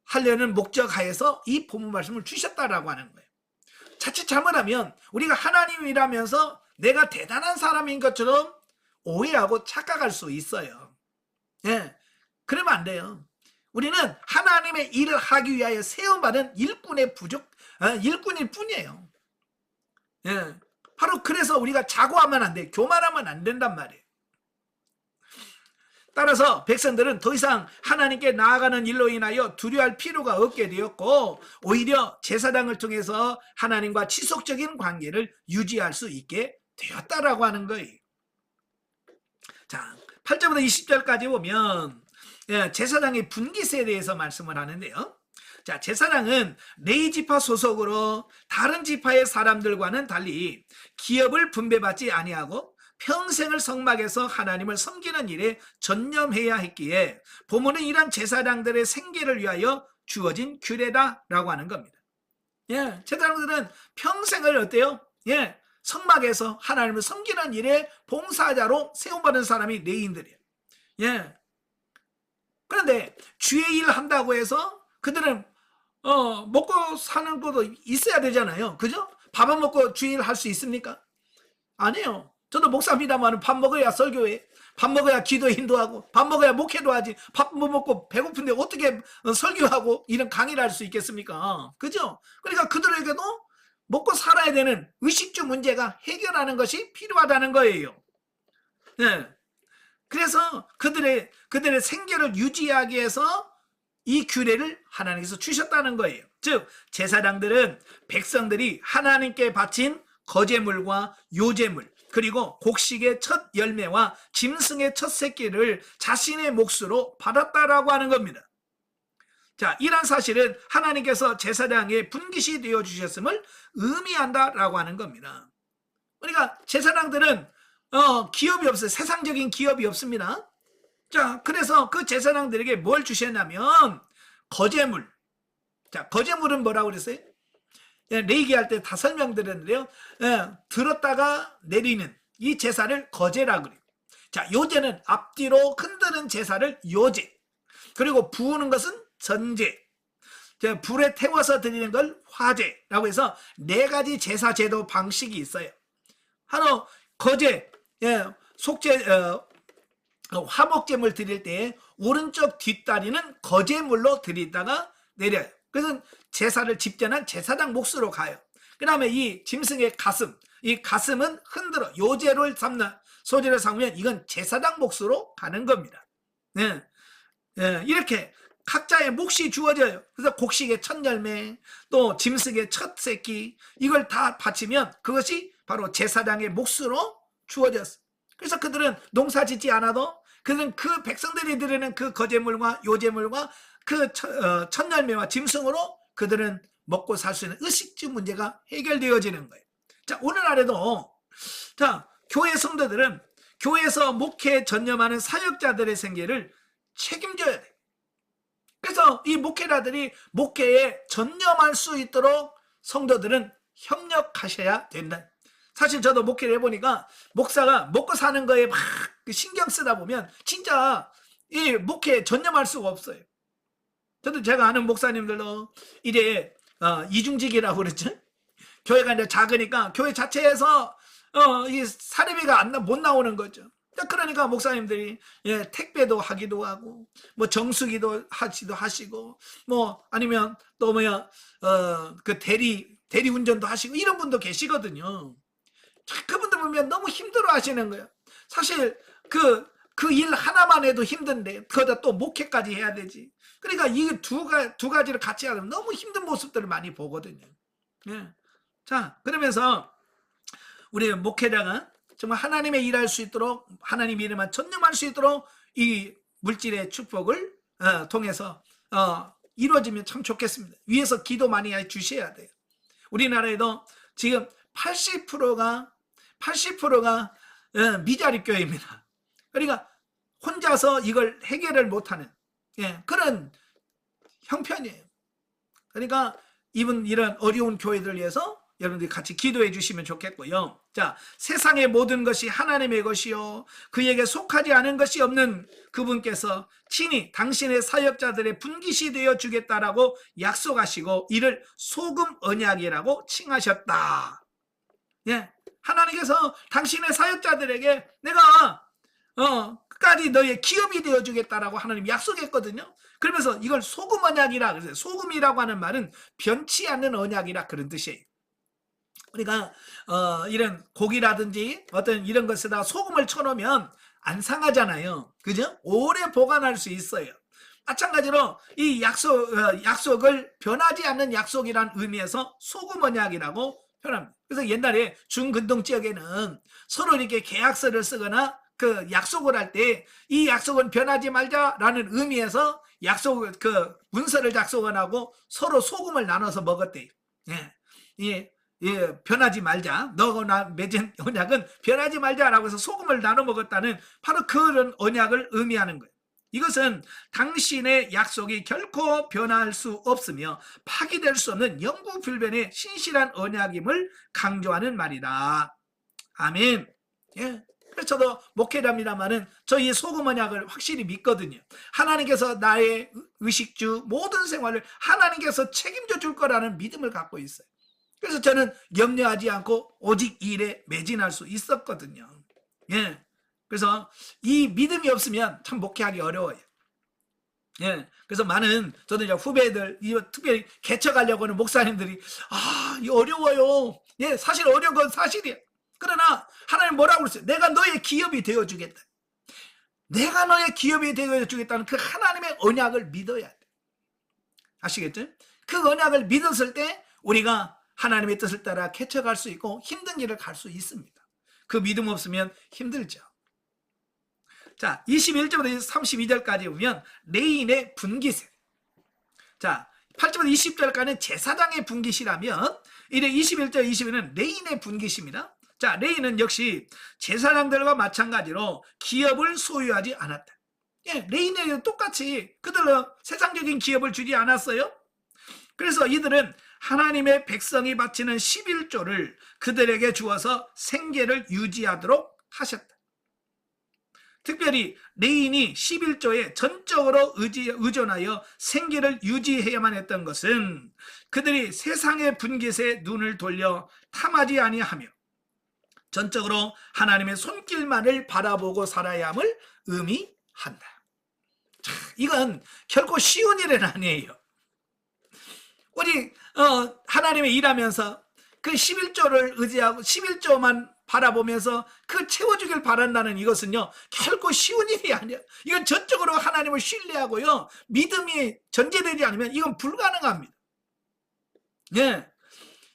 하려는 목적하에서 이 본문 말씀을 주셨다라고 하는 거예요. 자칫 잘못하면 우리가 하나님이라면서 내가 대단한 사람인 것처럼 오해하고 착각할 수 있어요. 예, 그러면 안 돼요. 우리는 하나님의 일을 하기 위하여 세움받은 일꾼일 뿐이에요. 예, 바로 그래서 우리가 자고하면 안 돼, 교만하면 안 된단 말이에요. 따라서 백성들은 더 이상 하나님께 나아가는 일로 인하여 두려워할 필요가 없게 되었고, 오히려 제사장을 통해서 하나님과 지속적인 관계를 유지할 수 있게 되었다라고 하는 거예요. 자, 8절부터 20절까지 보면 제사장의 분깃에 대해서 말씀을 하는데요. 자, 제사장은 레위 지파 소속으로 다른 지파의 사람들과는 달리 기업을 분배받지 아니하고 평생을 성막에서 하나님을 섬기는 일에 전념해야 했기에 본문은 이런 제사장들의 생계를 위하여 주어진 규례다라고 하는 겁니다. 예, 제사장들은 평생을 어때요? 예, 성막에서 하나님을 섬기는 일에 봉사자로 세움받은 사람이 레위인들이에요. 예. 그런데 주의 일 한다고 해서 그들은 먹고 사는 것도 있어야 되잖아요. 그죠? 밥 안 먹고 주의 일 할 수 있습니까? 아니에요. 저도 목사입니다만 밥 먹어야 설교해. 밥 먹어야 기도에 인도하고 밥 먹어야 목회도 하지. 밥 못 먹고 배고픈데 어떻게 설교하고 이런 강의를 할 수 있겠습니까? 그죠? 그러니까 그들에게도 먹고 살아야 되는 의식주 문제가 해결하는 것이 필요하다는 거예요. 네. 그래서 그들의 생계를 유지하기 위해서 이 규례를 하나님께서 주셨다는 거예요. 즉 제사장들은 백성들이 하나님께 바친 거제물과 요제물 그리고 곡식의 첫 열매와 짐승의 첫 새끼를 자신의 몫으로 받았다라고 하는 겁니다. 자, 이런 사실은 하나님께서 제사장의 분깃이 되어 주셨음을 의미한다라고 하는 겁니다. 그러니까 제사장들은 기업이 없어요. 세상적인 기업이 없습니다. 자, 그래서 그 제사장들에게 뭘 주셨냐면 거제물. 자, 거제물은 뭐라고 그랬어요? 레위기할 때 다 설명드렸는데요. 들었다가 내리는 이 제사를 거제라고 그래요. 자, 요제는 앞뒤로 흔드는 제사를 요제. 그리고 부으는 것은 전제. 불에 태워서 드리는 걸 화제라고 해서 4가지 제사 제도 방식이 있어요. 하나 거제, 속죄, 화목제물 드릴 때 오른쪽 뒷다리는 거제물로 드리다가 내려요. 그래서 제사를 집전한 제사장 몫으로 가요. 그 다음에 이 짐승의 가슴, 이 가슴은 흔들어 요제를 삼는 소재를 삼으면 이건 제사장 몫으로 가는 겁니다. 이렇게 각자의 몫이 주어져요. 그래서 곡식의 첫 열매, 또 짐승의 첫 새끼, 이걸 다 바치면 그것이 바로 제사장의 몫으로 주어졌어. 그래서 그들은 농사 짓지 않아도 그들은 그 백성들이 드리는 그 거제물과 요제물과 그 첫 열매와 짐승으로 그들은 먹고 살 수 있는 의식주 문제가 해결되어지는 거예요. 자, 오늘날에도 자, 교회 성도들은 교회에서 목회에 전념하는 사역자들의 생계를 책임져야 돼. 그래서 이 목회자들이 목회에 전념할 수 있도록 성도들은 협력하셔야 된다. 사실 저도 목회를 해보니까 목사가 먹고 사는 거에 막 신경 쓰다 보면 진짜 이 목회에 전념할 수가 없어요. 저도 제가 아는 목사님들도 이제 이중직이라고 그랬죠. 교회가 이제 작으니까 교회 자체에서 이 사례비가 못 나오는 거죠. 그러니까 목사님들이 택배도 하기도 하고 뭐 정수기도 하시고 뭐 아니면 또 그 대리 운전도 하시고 이런 분도 계시거든요. 그분들 보면 너무 힘들어 하시는 거예요. 사실 그 일 하나만 해도 힘든데 그거다 또 목회까지 해야 되지. 그러니까 이 두 가지를 같이 하면 너무 힘든 모습들을 많이 보거든요. 자, 그러면서 우리 목회자가 정말 하나님의 일할 수 있도록 하나님 이름만 전념할 수 있도록 이 물질의 축복을 통해서 이루어지면 참 좋겠습니다. 위에서 기도 많이 해 주셔야 돼요. 우리나라에도 지금 80%가 미자립 교회입니다. 그러니까 혼자서 이걸 해결을 못하는 그런 형편이에요. 그러니까 이런 어려운 교회들 위해서 여러분들이 같이 기도해 주시면 좋겠고요. 자, 세상의 모든 것이 하나님의 것이요 그에게 속하지 않은 것이 없는 그분께서 친히 당신의 사역자들의 분깃이 되어 주겠다라고 약속하시고 이를 소금 언약이라고 칭하셨다. 하나님께서 당신의 사역자들에게 내가 끝까지 너의 기업이 되어 주겠다라고 하나님 약속했거든요. 그러면서 이걸 소금 언약이라 그래서 소금이라고 하는 말은 변치 않는 언약이라 그런 뜻이에요. 그러니까 이런 고기라든지 어떤 이런 것에다 소금을 쳐놓으면 안 상하잖아요. 그죠? 오래 보관할 수 있어요. 마찬가지로 이 약속을 변하지 않는 약속이란 의미에서 소금 언약이라고 표현합니다. 그래서 옛날에 중근동 지역에는 서로 이렇게 계약서를 쓰거나 그 약속을 할 때 이 약속은 변하지 말자라는 의미에서 그 문서를 작성을 하고 서로 소금을 나눠서 먹었대요. 변하지 말자. 너나 맺은 언약은 변하지 말자라고 해서 소금을 나눠 먹었다는 바로 그런 언약을 의미하는 거예요. 이것은 당신의 약속이 결코 변할 수 없으며 파기될 수 없는 영구불변의 신실한 언약임을 강조하는 말이다. 아멘. 예. 그래서 저도 목회자입니다만은 저희 소금 언약을 확실히 믿거든요. 하나님께서 나의 의식주 모든 생활을 하나님께서 책임져 줄 거라는 믿음을 갖고 있어요. 그래서 저는 염려하지 않고 오직 일에 매진할 수 있었거든요. 예. 그래서 이 믿음이 없으면 참 목회하기 어려워요. 예. 그래서 많은 저도 이제 후배들, 특별히 개척하려고 하는 목사님들이 이거 어려워요. 예, 사실 어려운 건 사실이에요. 그러나 하나님 뭐라고 그랬어요? 내가 너의 기업이 되어주겠다. 내가 너의 기업이 되어주겠다는 그 하나님의 언약을 믿어야 돼. 아시겠죠? 그 언약을 믿었을 때 우리가 하나님의 뜻을 따라 개척할 수 있고 힘든 길을 갈 수 있습니다. 그 믿음 없으면 힘들죠. 자, 21절부터 32절까지 보면 레인의 분기세. 자, 8절부터 20절까지는 제사장의 분깃이라면 이래 21절 22는 레인의 분깃입니다. 자, 레인은 역시 제사장들과 마찬가지로 기업을 소유하지 않았다. 예, 레인에도 똑같이 그들은 세상적인 기업을 주지 않았어요. 그래서 이들은 하나님의 백성이 바치는 11조를 그들에게 주어서 생계를 유지하도록 하셨다. 특별히 레인이 11조에 전적으로 의존하여 생계를 유지해야만 했던 것은 그들이 세상의 분깃에 눈을 돌려 탐하지 아니하며 전적으로 하나님의 손길만을 바라보고 살아야 함을 의미한다. 자, 이건 결코 쉬운 일은 아니에요. 우리 하나님의 일하면서 그 11조를 의지하고 11조만 바라보면서 그 채워주길 바란다는 이것은요 결코 쉬운 일이 아니야. 이건 전적으로 하나님을 신뢰하고요 믿음이 전제되지 않으면 이건 불가능합니다. 예.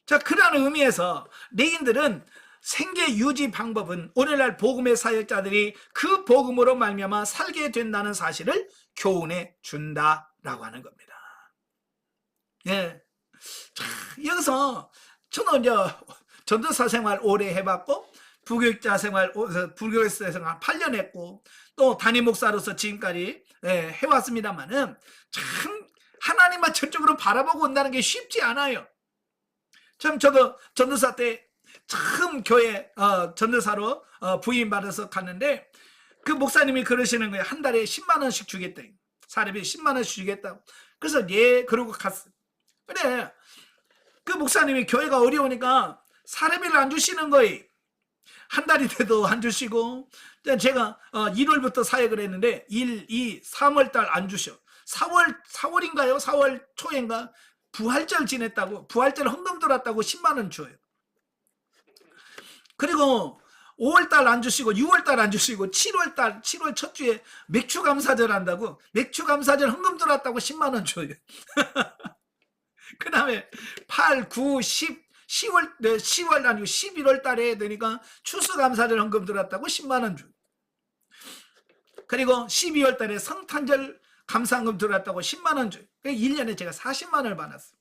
자, 그러한 의미에서 레인들은 생계 유지 방법은 오늘날 복음의 사역자들이 그 복음으로 말미암아 살게 된다는 사실을 교훈해 준다라고 하는 겁니다. 예. 자, 여기서 저는 이제 전도사 생활 오래 해봤고 부교육자 생활, 부교육자 생활 8년 했고 또 담임 목사로서 지금까지 해왔습니다만은 참 하나님만 전적으로 바라보고 온다는 게 쉽지 않아요. 참 저도 전도사 때 처음 교회 전도사로 부임받아서 갔는데 그 목사님이 그러시는 거예요. 한 달에 10만 원씩 주겠다. 사례비 10만 원씩 주겠다고. 그래서 그러고 갔어요. 근데 그 목사님이 교회가 어려우니까 사례비를 안 주시는 거예요. 한 달이 돼도 안 주시고 제가 1월부터 사역을 했는데 1, 2, 3월 달 안 주셔. 4월인가요? 4월 초인가? 부활절 지냈다고 부활절 헌금 들었다고 10만 원 줘요. 그리고 5월 달 안 주시고 6월 달 안 주시고 7월 첫 주에 맥주 감사절 한다고 맥주 감사절 헌금 들었다고 10만 원 줘요. 그 다음에 8, 9, 10월 아니고 11월 달에 되니까 추수감사절 헌금 들었다고 10만 원 줘요. 그리고 12월 달에 성탄절 감사헌금 들었다고 10만 원 줘요. 1년에 제가 40만 원을 받았어요.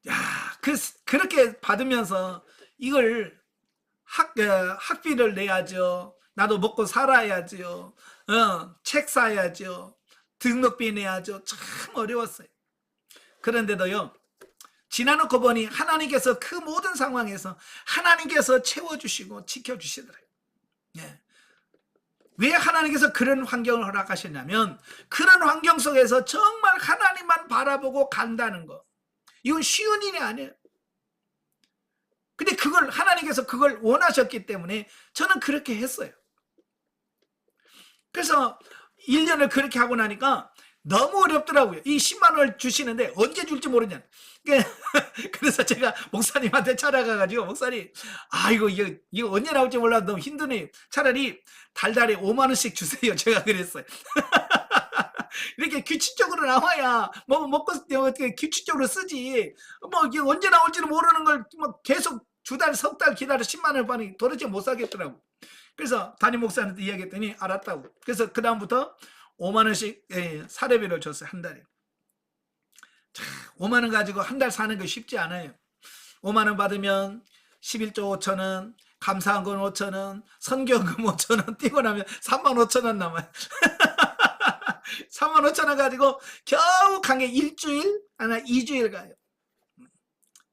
야, 그렇게 받으면서 이걸 학비를 내야죠. 나도 먹고 살아야죠. 책 사야죠. 등록비 내야죠. 참 어려웠어요. 그런데도요 지나놓고 보니 하나님께서 그 모든 상황에서 하나님께서 채워주시고 지켜주시더래요. 예. 왜 하나님께서 그런 환경을 허락하셨냐면 그런 환경 속에서 정말 하나님만 바라보고 간다는 거 이건 쉬운 일이 아니에요. 근데 하나님께서 그걸 원하셨기 때문에 저는 그렇게 했어요. 그래서 1년을 그렇게 하고 나니까 너무 어렵더라고요. 이 10만 원을 주시는데 언제 줄지 모르냐. 그래서 제가 목사님한테 찾아가가지고 목사님 이거 언제 나올지 몰라도 너무 힘드네요. 차라리 달달에 5만 원씩 주세요. 제가 그랬어요. 이렇게 규칙적으로 나와야 먹고 어떻게 규칙적으로 쓰지. 이게 언제 나올지는 모르는 걸 계속 두 달, 석 달 기다려 10만 원을 받으니 도대체 못 사겠더라고. 그래서 담임 목사한테 이야기했더니 알았다고. 그래서 그 다음부터 5만 원씩 사례비를 줬어요. 한 달에. 자, 5만 원 가지고 한 달 사는 게 쉽지 않아요. 5만 원 받으면 11조 5천원 감사한 건 5,000원, 선교금 5,000원 띄고 나면 35,000원 남아요. 35,000원 가지고 겨우 간 게 일주일, 하나 2주일 가요.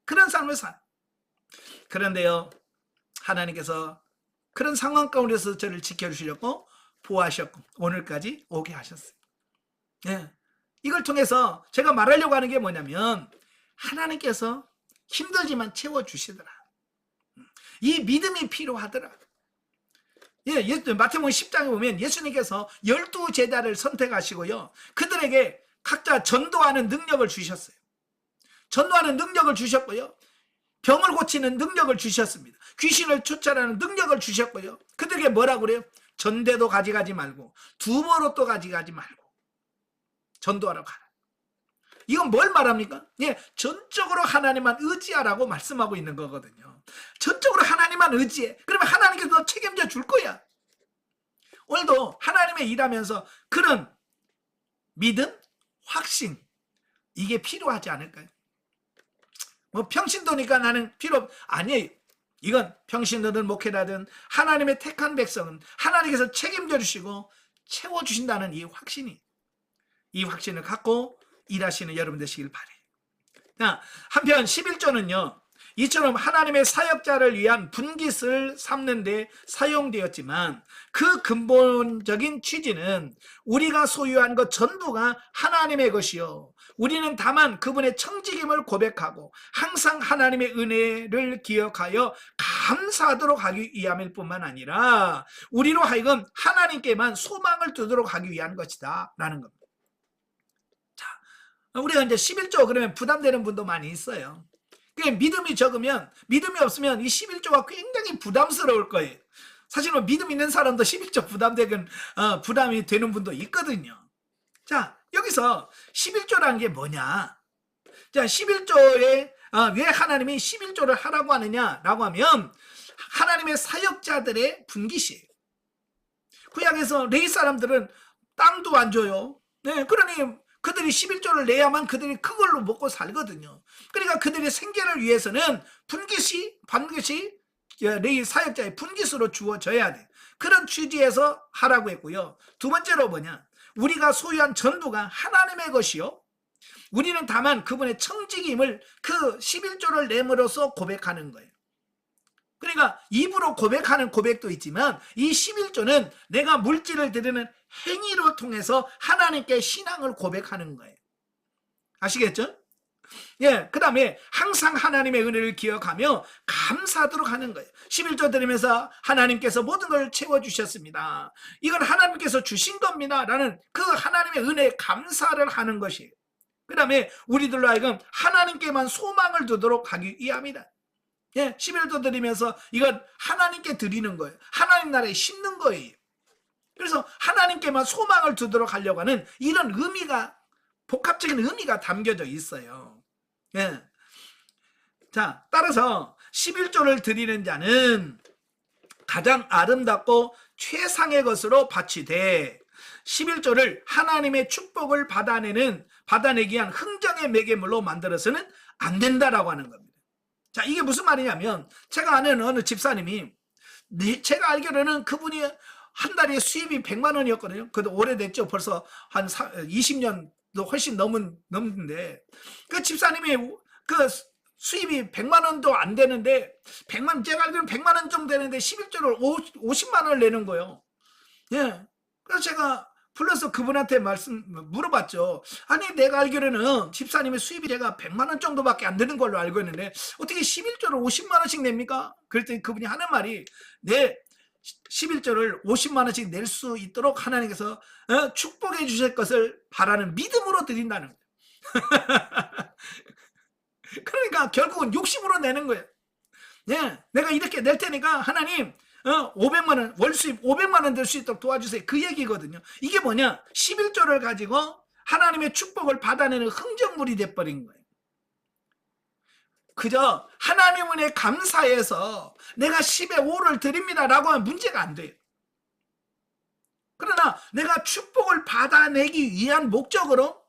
그런 삶을 살. 그런데요, 하나님께서 그런 상황 가운데서 저를 지켜주시려고 보호하셨고 오늘까지 오게 하셨어요. 예. 이걸 통해서 제가 말하려고 하는 게 뭐냐면 하나님께서 힘들지만 채워주시더라. 이 믿음이 필요하더라. 예, 마태복음 10장에 보면 예수님께서 12제자를 선택하시고요, 그들에게 각자 전도하는 능력을 주셨어요. 전도하는 능력을 주셨고요, 병을 고치는 능력을 주셨습니다. 귀신을 쫓아내는 능력을 주셨고요, 그들에게 뭐라고 그래요? 전대도 가져가지 말고 두모로도 가져가지 말고 전도하러 가라. 이건 뭘 말합니까? 예, 전적으로 하나님만 의지하라고 말씀하고 있는 거거든요. 전적으로 하나님만 의지해. 그러면 하나님께서 너 책임져 줄 거야. 오늘도 하나님의 일하면서 그런 믿음, 확신, 이게 필요하지 않을까요? 뭐 평신도니까 나는 필요 아니에요. 이건 평신도든 목회라든 하나님의 택한 백성은 하나님께서 책임져 주시고 채워주신다는 이 확신을 갖고 일하시는 여러분 되시길 바래요. 한편 11조는요, 이처럼 하나님의 사역자를 위한 분깃을 삼는 데 사용되었지만 그 근본적인 취지는 우리가 소유한 것 전부가 하나님의 것이요, 우리는 다만 그분의 청지김을 고백하고 항상 하나님의 은혜를 기억하여 감사하도록 하기 위함일 뿐만 아니라 우리로 하여금 하나님께만 소망을 두도록 하기 위한 것이다 라는 겁니다. 자, 우리가 이제 11조 그러면 부담되는 분도 많이 있어요. 믿음이 적으면, 믿음이 없으면 이 11조가 굉장히 부담스러울 거예요. 사실 뭐 믿음 있는 사람도 11조 부담이 되는 분도 있거든요. 자, 여기서 11조라는 게 뭐냐? 자, 11조에 왜 하나님이 11조를 하라고 하느냐라고 하면 하나님의 사역자들의 분깃이에요. 구약에서 레위 사람들은 땅도 안 줘요. 네, 그러니 그들이 11조를 내야만 그들이 그걸로 먹고 살거든요. 그러니까 그들의 생계를 위해서는 반드시 레위 사역자의 분깃으로 주어져야 돼. 그런 취지에서 하라고 했고요. 두 번째로 뭐냐? 우리가 소유한 전부가 하나님의 것이요, 우리는 다만 그분의 청지김을 그 11조를 내므로써 고백하는 거예요. 그러니까 입으로 고백하는 고백도 있지만 이 11조는 내가 물질을 드리는 행위로 통해서 하나님께 신앙을 고백하는 거예요. 아시겠죠? 예, 그 다음에 항상 하나님의 은혜를 기억하며 감사하도록 하는 거예요. 11조 드리면서 하나님께서 모든 걸 채워주셨습니다, 이건 하나님께서 주신 겁니다 라는 그 하나님의 은혜에 감사를 하는 것이에요. 그 다음에 우리들로 하여금 하나님께만 소망을 두도록 하기 위함이다. 예, 11조 드리면서 이건 하나님께 드리는 거예요. 하나님 나라에 심는 거예요. 그래서 하나님께만 소망을 두도록 하려고 하는 이런 의미가, 복합적인 의미가 담겨져 있어요. 예. 자, 따라서 11조를 드리는 자는 가장 아름답고 최상의 것으로 바치되 11조를 하나님의 축복을 받아내기 위한 흥정의 매개물로 만들어서는 안 된다라고 하는 겁니다. 자, 이게 무슨 말이냐면 제가 아는 어느 집사님이, 제가 알기로는 그분이 한 달에 수입이 100만 원이었거든요. 그래도 오래됐죠. 벌써 한 20년도 훨씬 넘는데 그 집사님이 그 수입이 100만 원도 안 되는데 제가 알기로는 100만 원 정도 되는데 11조를 50만 원을 내는 거예요. 예. 그래서 제가 불러서 그분한테 물어봤죠. 아니, 내가 알기로는 집사님의 수입이 제가 100만 원 정도밖에 안 되는 걸로 알고 있는데 어떻게 11조를 50만 원씩 냅니까? 그랬더니 그분이 하는 말이, 네, 11조를 50만 원씩 낼 수 있도록 하나님께서 축복해 주실 것을 바라는 믿음으로 드린다는 거예요. 그러니까 결국은 욕심으로 내는 거예요. 네, 내가 이렇게 낼 테니까 하나님 500만 원, 월 수입 500만 원 될 수 있도록 도와주세요. 그 얘기거든요. 이게 뭐냐? 11조를 가지고 하나님의 축복을 받아내는 흥정물이 돼버린 거예요. 그저 하나님 은혜에 감사해서 내가 10의 5를 드립니다 라고 하면 문제가 안 돼요. 그러나 내가 축복을 받아내기 위한 목적으로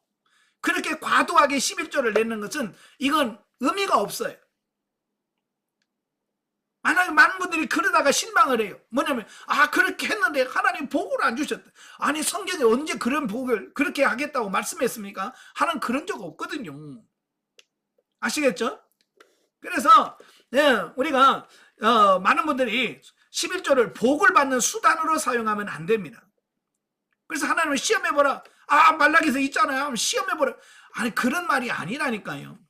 그렇게 과도하게 11조를 내는 것은 이건 의미가 없어요. 만약에 많은 분들이 그러다가 실망을 해요. 뭐냐면 그렇게 했는데 하나님 복을 안 주셨다. 아니 성경에 언제 그런 복을 그렇게 하겠다고 말씀했습니까? 하나님 그런 적 없거든요. 아시겠죠? 그래서 우리가 많은 분들이 11조를 복을 받는 수단으로 사용하면 안 됩니다. 그래서 하나님은 시험해보라. 말라기서 있잖아요. 시험해보라. 아니 그런 말이 아니라니까요.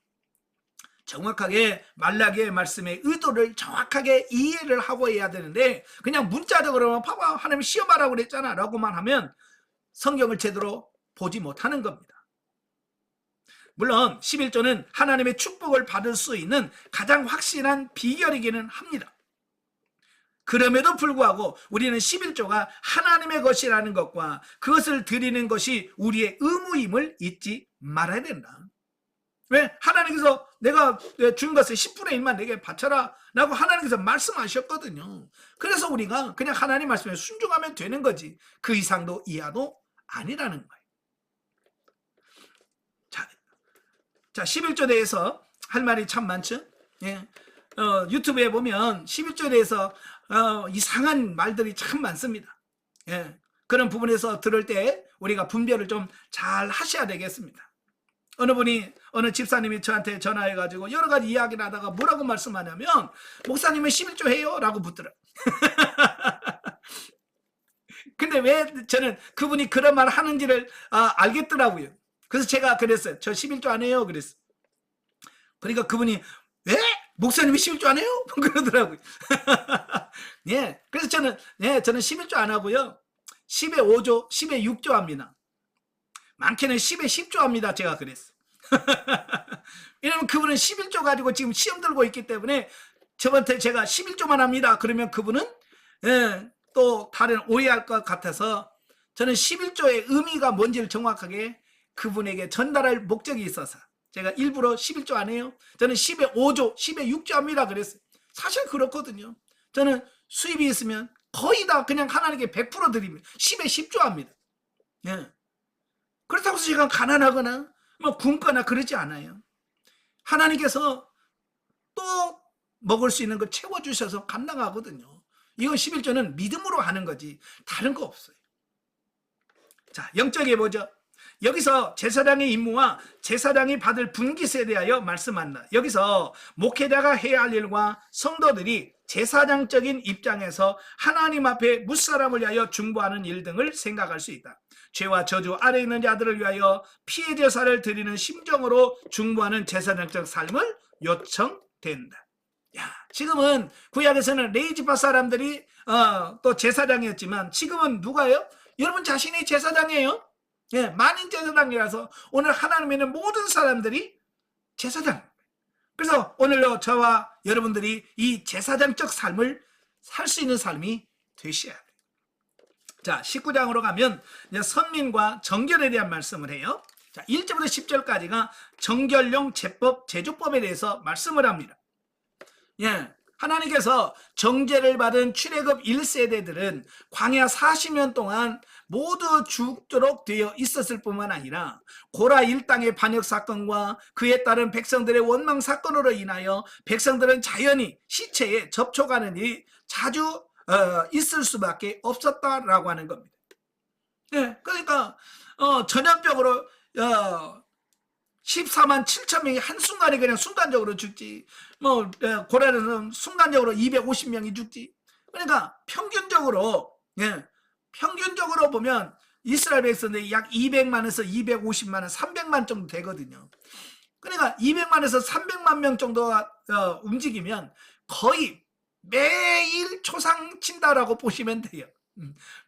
정확하게 말라기의 말씀의 의도를 정확하게 이해를 하고 해야 되는데 그냥 문자적으로 봐봐 하나님 시험하라고 그랬잖아 라고만 하면 성경을 제대로 보지 못하는 겁니다. 물론 11조는 하나님의 축복을 받을 수 있는 가장 확실한 비결이기는 합니다. 그럼에도 불구하고 우리는 11조가 하나님의 것이라는 것과 그것을 드리는 것이 우리의 의무임을 잊지 말아야 된다. 왜? 하나님께서 내가 준 것의 10분의 1만 내게 바쳐라 라고 하나님께서 말씀하셨거든요. 그래서 우리가 그냥 하나님 말씀에 순종하면 되는 거지 그 이상도 이하도 아니라는 거예요. 자 11조에 대해서 할 말이 참 많죠. 유튜브에 보면 11조에 대해서 이상한 말들이 참 많습니다. 그런 부분에서 들을 때 우리가 분별을 좀 잘 하셔야 되겠습니다. 어느 집사님이 저한테 전화해가지고 여러 가지 이야기를 하다가 뭐라고 말씀하냐면 목사님은 11조 해요? 라고 묻더라. 근데 왜 저는 그분이 그런 말 하는지를 알겠더라고요. 그래서 제가 그랬어요. 저 11조 안 해요. 그랬어요. 그러니까 그분이 왜? 목사님이 11조 안 해요? 그러더라고요. 그래서 저는 11조 안 하고요. 10에 5조, 10에 6조 합니다. 많게는 10에 10조 합니다. 제가 그랬어. 왜냐면 그분은 11조 가지고 지금 시험 들고 있기 때문에 저한테 제가 11조만 합니다. 그러면 그분은 또 다른 오해할 것 같아서 저는 11조의 의미가 뭔지를 정확하게 그분에게 전달할 목적이 있어서 제가 일부러 11조 안 해요. 저는 10에 5조, 10에 6조 합니다. 그랬어요. 사실 그렇거든요. 저는 수입이 있으면 거의 다 그냥 하나님께 100% 드립니다. 10에 10조 합니다. 그렇다고 해서 제가 가난하거나 굶거나 그러지 않아요. 하나님께서 또 먹을 수 있는 거 채워주셔서 감당하거든요. 이건 11조는 믿음으로 하는 거지 다른 거 없어요. 자, 영적에 보죠. 여기서 제사장의 임무와 제사장이 받을 분깃에 대하여 말씀한다. 여기서 목회자가 해야 할 일과 성도들이 제사장적인 입장에서 하나님 앞에 무사람을 위하여 중보하는 일 등을 생각할 수 있다. 죄와 저주 아래 있는 자들을 위하여 피해 제사를 드리는 심정으로 중보하는 제사장적 삶을 요청된다. 지금은 구약에서는 레위지파 사람들이 또 제사장이었지만 지금은 누가요? 여러분 자신이 제사장이에요. 만인 제사장이라서 오늘 하나님 믿는 모든 사람들이 제사장. 그래서 오늘도 저와 여러분들이 이 제사장적 삶을 살 수 있는 삶이 되셔야 돼요. 자, 19장으로 가면 이제 선민과 정결에 대한 말씀을 해요. 자, 1절부터 10절까지가 정결용 제법, 제조법에 대해서 말씀을 합니다. 하나님께서 정죄를 받은 출애굽 1세대들은 광야 40년 동안 모두 죽도록 되어 있었을 뿐만 아니라 고라 일당의 반역 사건과 그에 따른 백성들의 원망 사건으로 인하여 백성들은 자연히 시체에 접촉하는 일이 자주 있을 수밖에 없었다라고 하는 겁니다. 그러니까 전염병으로 14만 7천 명이 한순간에 그냥 순간적으로 죽지. 고라는 순간적으로 250명이 죽지. 그러니까 평균적으로 보면 이스라엘 백성들이 약 200만에서 250만, 300만 정도 되거든요. 그러니까 200만에서 300만 명 정도가 움직이면 거의 매일 초상 친다라고 보시면 돼요.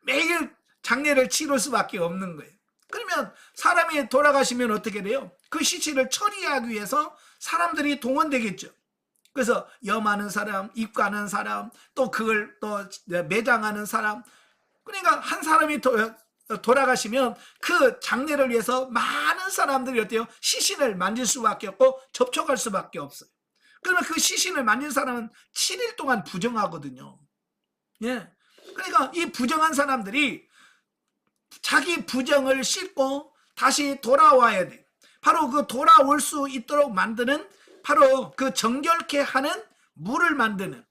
매일 장례를 치를 수밖에 없는 거예요. 그러면 사람이 돌아가시면 어떻게 돼요? 그 시체를 처리하기 위해서 사람들이 동원되겠죠. 그래서 염하는 사람, 입가는 사람, 또 그걸 또 매장하는 사람. 그러니까 한 사람이 돌아가시면 그 장례를 위해서 많은 사람들이 어때요? 시신을 만질 수밖에 없고 접촉할 수밖에 없어요. 그러면 그 시신을 만진 사람은 7일 동안 부정하거든요. 그러니까 이 부정한 사람들이 자기 부정을 씻고 다시 돌아와야 돼. 바로 그 돌아올 수 있도록 만드는 바로 그 정결케 하는 물을 만드는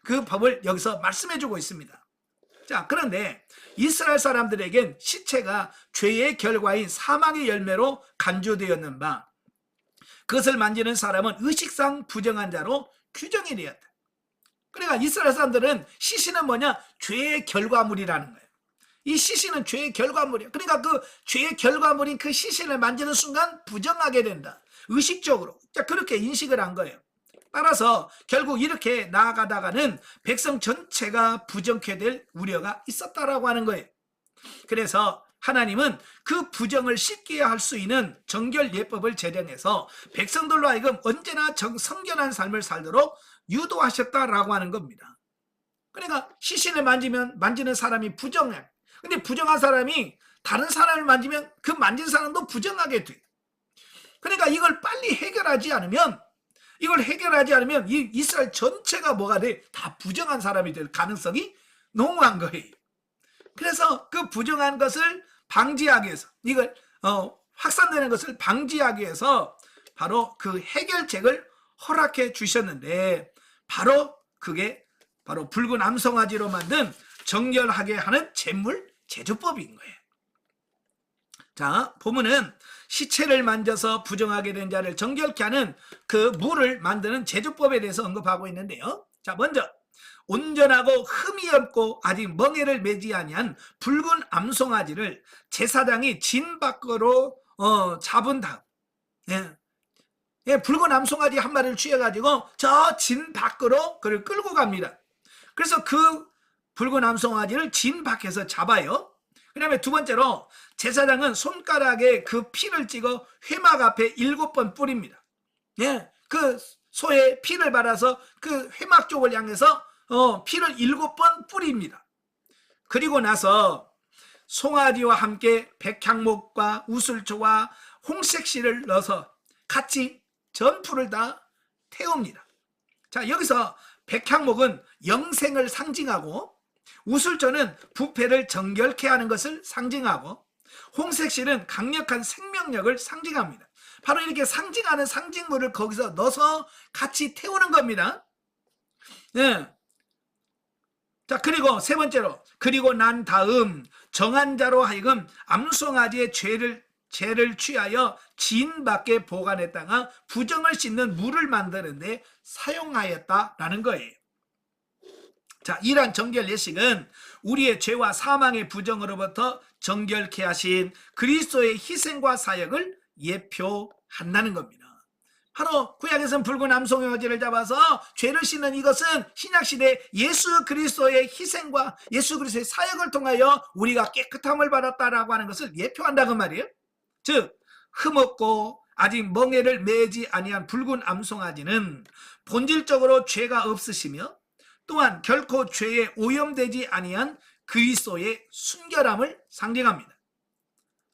그 법을 여기서 말씀해 주고 있습니다. 자, 그런데 이스라엘 사람들에겐 시체가 죄의 결과인 사망의 열매로 간주되었는 바 그것을 만지는 사람은 의식상 부정한 자로 규정이 되었다. 그러니까 이스라엘 사람들은 시신은 뭐냐? 죄의 결과물이라는 거예요. 이 시신은 죄의 결과물이에요. 그러니까 그 죄의 결과물인 그 시신을 만지는 순간 부정하게 된다. 의식적으로. 자, 그렇게 인식을 한 거예요. 따라서 결국 이렇게 나아가다가는 백성 전체가 부정케 될 우려가 있었다라고 하는 거예요. 그래서 하나님은 그 부정을 씻게 할 수 있는 정결 예법을 제정해서 백성들로 하여금 언제나 성결한 삶을 살도록 유도하셨다라고 하는 겁니다. 그러니까 시신을 만지는 사람이 부정해. 근데 부정한 사람이 다른 사람을 만지면 그 만진 사람도 부정하게 돼. 그러니까 이걸 빨리 해결하지 않으면 이 이스라엘 전체가 뭐가 돼? 다 부정한 사람이 될 가능성이 농후한 거예요. 그래서 그 부정한 것을 방지하기 위해서 이걸 확산되는 것을 방지하기 위해서 바로 그 해결책을 허락해 주셨는데 그게 바로 붉은 암송아지로 만든 정결하게 하는 제물 제조법인 거예요. 자, 보면은 시체를 만져서 부정하게 된 자를 정결케 하는 그 물을 만드는 제조법에 대해서 언급하고 있는데요. 자, 먼저 온전하고 흠이 없고 아직 멍에를 매지 아니한 붉은 암송아지를 제사장이 진 밖으로 잡은 다음, 붉은 암송아지 한 마리를 취해가지고 저 진 밖으로 그를 끌고 갑니다. 그래서 그 붉은 암송아지를 진 밖에서 잡아요. 그 다음에 두 번째로 제사장은 손가락에 그 피를 찍어 회막 앞에 7번 뿌립니다. 그 소의 피를 발라서 그 회막 쪽을 향해서 피를 7번 뿌립니다. 그리고 나서 송아지와 함께 백향목과 우슬초와 홍색실을 넣어서 같이 전풀을 다 태웁니다. 자, 여기서 백향목은 영생을 상징하고 우슬초는 부패를 정결케 하는 것을 상징하고 홍색실은 강력한 생명력을 상징합니다. 바로 이렇게 상징하는 상징물을 거기서 넣어서 같이 태우는 겁니다. 자, 그리고 세 번째로 그리고 난 다음 정한 자로 하여금 암송아지의 죄를 취하여 진 밖에 보관했다가 부정을 씻는 물을 만드는데 사용하였다라는 거예요. 자, 이러한 정결 예식은 우리의 죄와 사망의 부정으로부터 정결케 하신 그리스도의 희생과 사역을 예표한다는 겁니다. 바로 구약에서는 붉은 암송아지를 잡아서 죄를 씻는 이것은 신약시대 예수 그리스도의 희생과 예수 그리스도의 사역을 통하여 우리가 깨끗함을 받았다라고 하는 것을 예표한다고 말이에요. 즉 흠없고 아직 멍에를 매지 아니한 붉은 암송아지는 본질적으로 죄가 없으시며 또한 결코 죄에 오염되지 아니한 그리스도의 순결함을 상징합니다.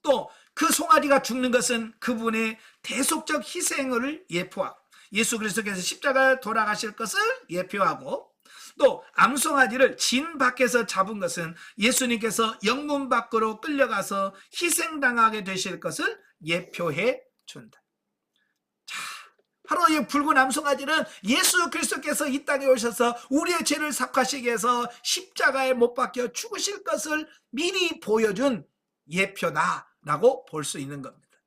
또 그 송아지가 죽는 것은 그분의 대속적 희생을 예표하고 예수 그리스도께서 십자가에 돌아가실 것을 예표하고 또 암송아지를 진 밖에서 잡은 것은 예수님께서 영문 밖으로 끌려가서 희생당하게 되실 것을 예표해 준다. 자, 바로 이 붉은 암송아지는 예수 그리스도께서 이 땅에 오셔서 우리의 죄를 삭하시기 위해서 십자가에 못 박혀 죽으실 것을 미리 보여준 예표다라고 볼 수 있는 겁니다.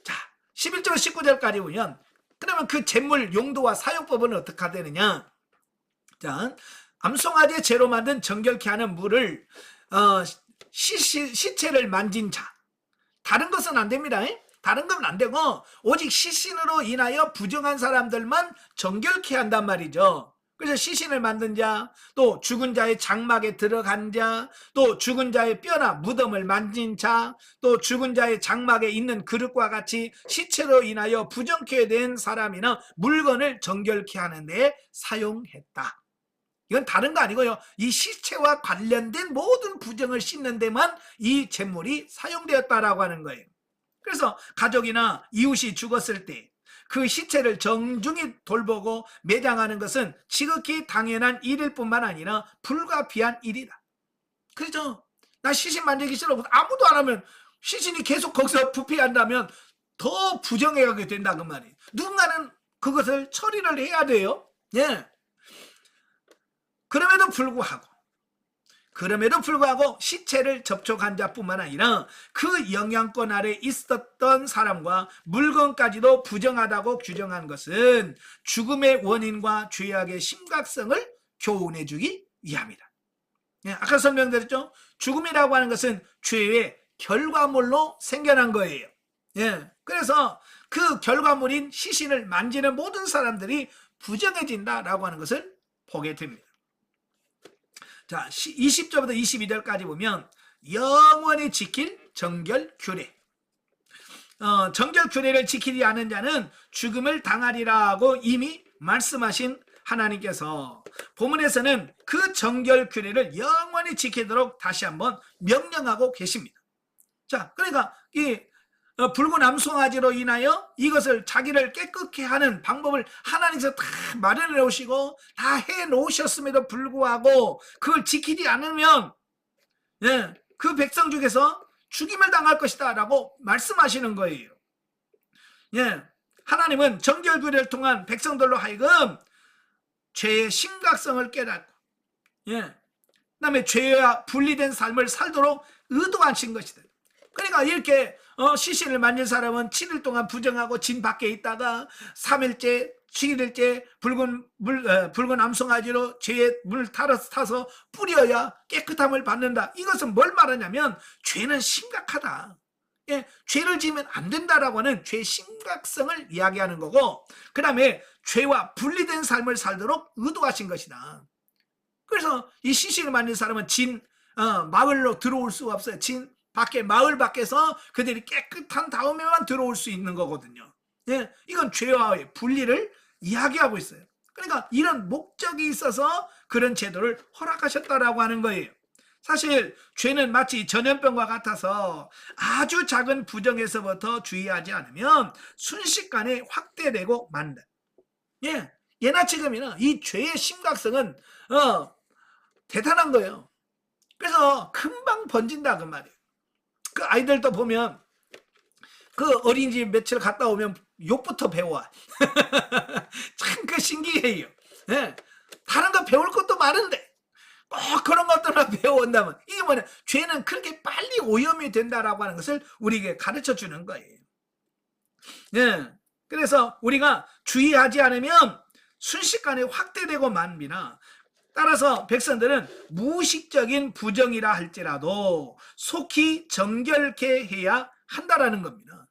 자, 11절 19절까지 보면 그러면 그 제물 용도와 사용법은 어떻게 되느냐? 자, 암송아지의 죄로 만든 정결케 하는 물을 시체를 만진 자, 다른 것은 안 됩니다. 다른 건 안 되고 오직 시신으로 인하여 부정한 사람들만 정결케 한단 말이죠. 그래서 시신을 만든 자, 또 죽은 자의 장막에 들어간 자, 또 죽은 자의 뼈나 무덤을 만진 자, 또 죽은 자의 장막에 있는 그릇과 같이 시체로 인하여 부정케 된 사람이나 물건을 정결케 하는 데 사용했다. 이건 다른 거 아니고요. 이 시체와 관련된 모든 부정을 씻는 데만 이 제물이 사용되었다라고 하는 거예요. 그래서 가족이나 이웃이 죽었을 때 그 시체를 정중히 돌보고 매장하는 것은 지극히 당연한 일일 뿐만 아니라 불가피한 일이다. 그렇죠? 나 시신 만지기 싫어. 아무도 안 하면 시신이 계속 거기서 부패한다면 더 부정해가게 된다 그 말이에요. 누군가는 그것을 처리를 해야 돼요. 예. 그럼에도 불구하고 시체를 접촉한 자뿐만 아니라 그 영향권 아래 있었던 사람과 물건까지도 부정하다고 규정한 것은 죽음의 원인과 죄악의 심각성을 교훈해 주기 위함이다. 아까 설명드렸죠? 죽음이라고 하는 것은 죄의 결과물로 생겨난 거예요. 그래서 그 결과물인 시신을 만지는 모든 사람들이 부정해진다라고 하는 것을 보게 됩니다. 자, 20절부터 22절까지 보면 영원히 지킬 정결 규례. 정결 규례를 지키지 않은 자는 죽음을 당하리라고 이미 말씀하신 하나님께서 본문에서는 그 정결 규례를 영원히 지키도록 다시 한번 명령하고 계십니다. 자, 그러니까 이 붉은 암송아지로 인하여 이것을 자기를 깨끗게 하는 방법을 하나님께서 다 마련해 놓으시고 다 해 놓으셨음에도 불구하고 그걸 지키지 않으면 그 백성 중에서 죽임을 당할 것이다 라고 말씀하시는 거예요. 하나님은 정결 규례를 통한 백성들로 하여금 죄의 심각성을 깨닫고 그다음에 죄와 분리된 삶을 살도록 의도하신 것이다. 그러니까 이렇게 시신을 만진 사람은 7일 동안 부정하고 진 밖에 있다가 3일째 7일째 붉은 암송아지로 죄의 물을 타서 뿌려야 깨끗함을 받는다. 이것은 뭘 말하냐면 죄는 심각하다. 죄를 지으면 안 된다라고 하는 죄의 심각성을 이야기하는 거고, 그 다음에 죄와 분리된 삶을 살도록 의도하신 것이다. 그래서 이 시신을 만진 사람은 마을로 들어올 수가 없어요. 마을 밖에서 그들이 깨끗한 다음에만 들어올 수 있는 거거든요. 이건 죄와의 분리를 이야기하고 있어요. 그러니까 이런 목적이 있어서 그런 제도를 허락하셨다라고 하는 거예요. 사실 죄는 마치 전염병과 같아서 아주 작은 부정에서부터 주의하지 않으면 순식간에 확대되고 만다. 예나 지금이나 이 죄의 심각성은 대단한 거예요. 그래서 금방 번진다 그 말이에요. 그 아이들도 보면 그 어린이집 며칠 갔다 오면 욕부터 배워. 참 그 신기해요. 다른 거 배울 것도 많은데 꼭 그런 것들만 배워온다면 이게 뭐냐, 죄는 그렇게 빨리 오염이 된다라고 하는 것을 우리에게 가르쳐 주는 거예요. 그래서 우리가 주의하지 않으면 순식간에 확대되고 맙니다. 따라서 백성들은 무의식적인 부정이라 할지라도 속히 정결케 해야 한다라는 겁니다.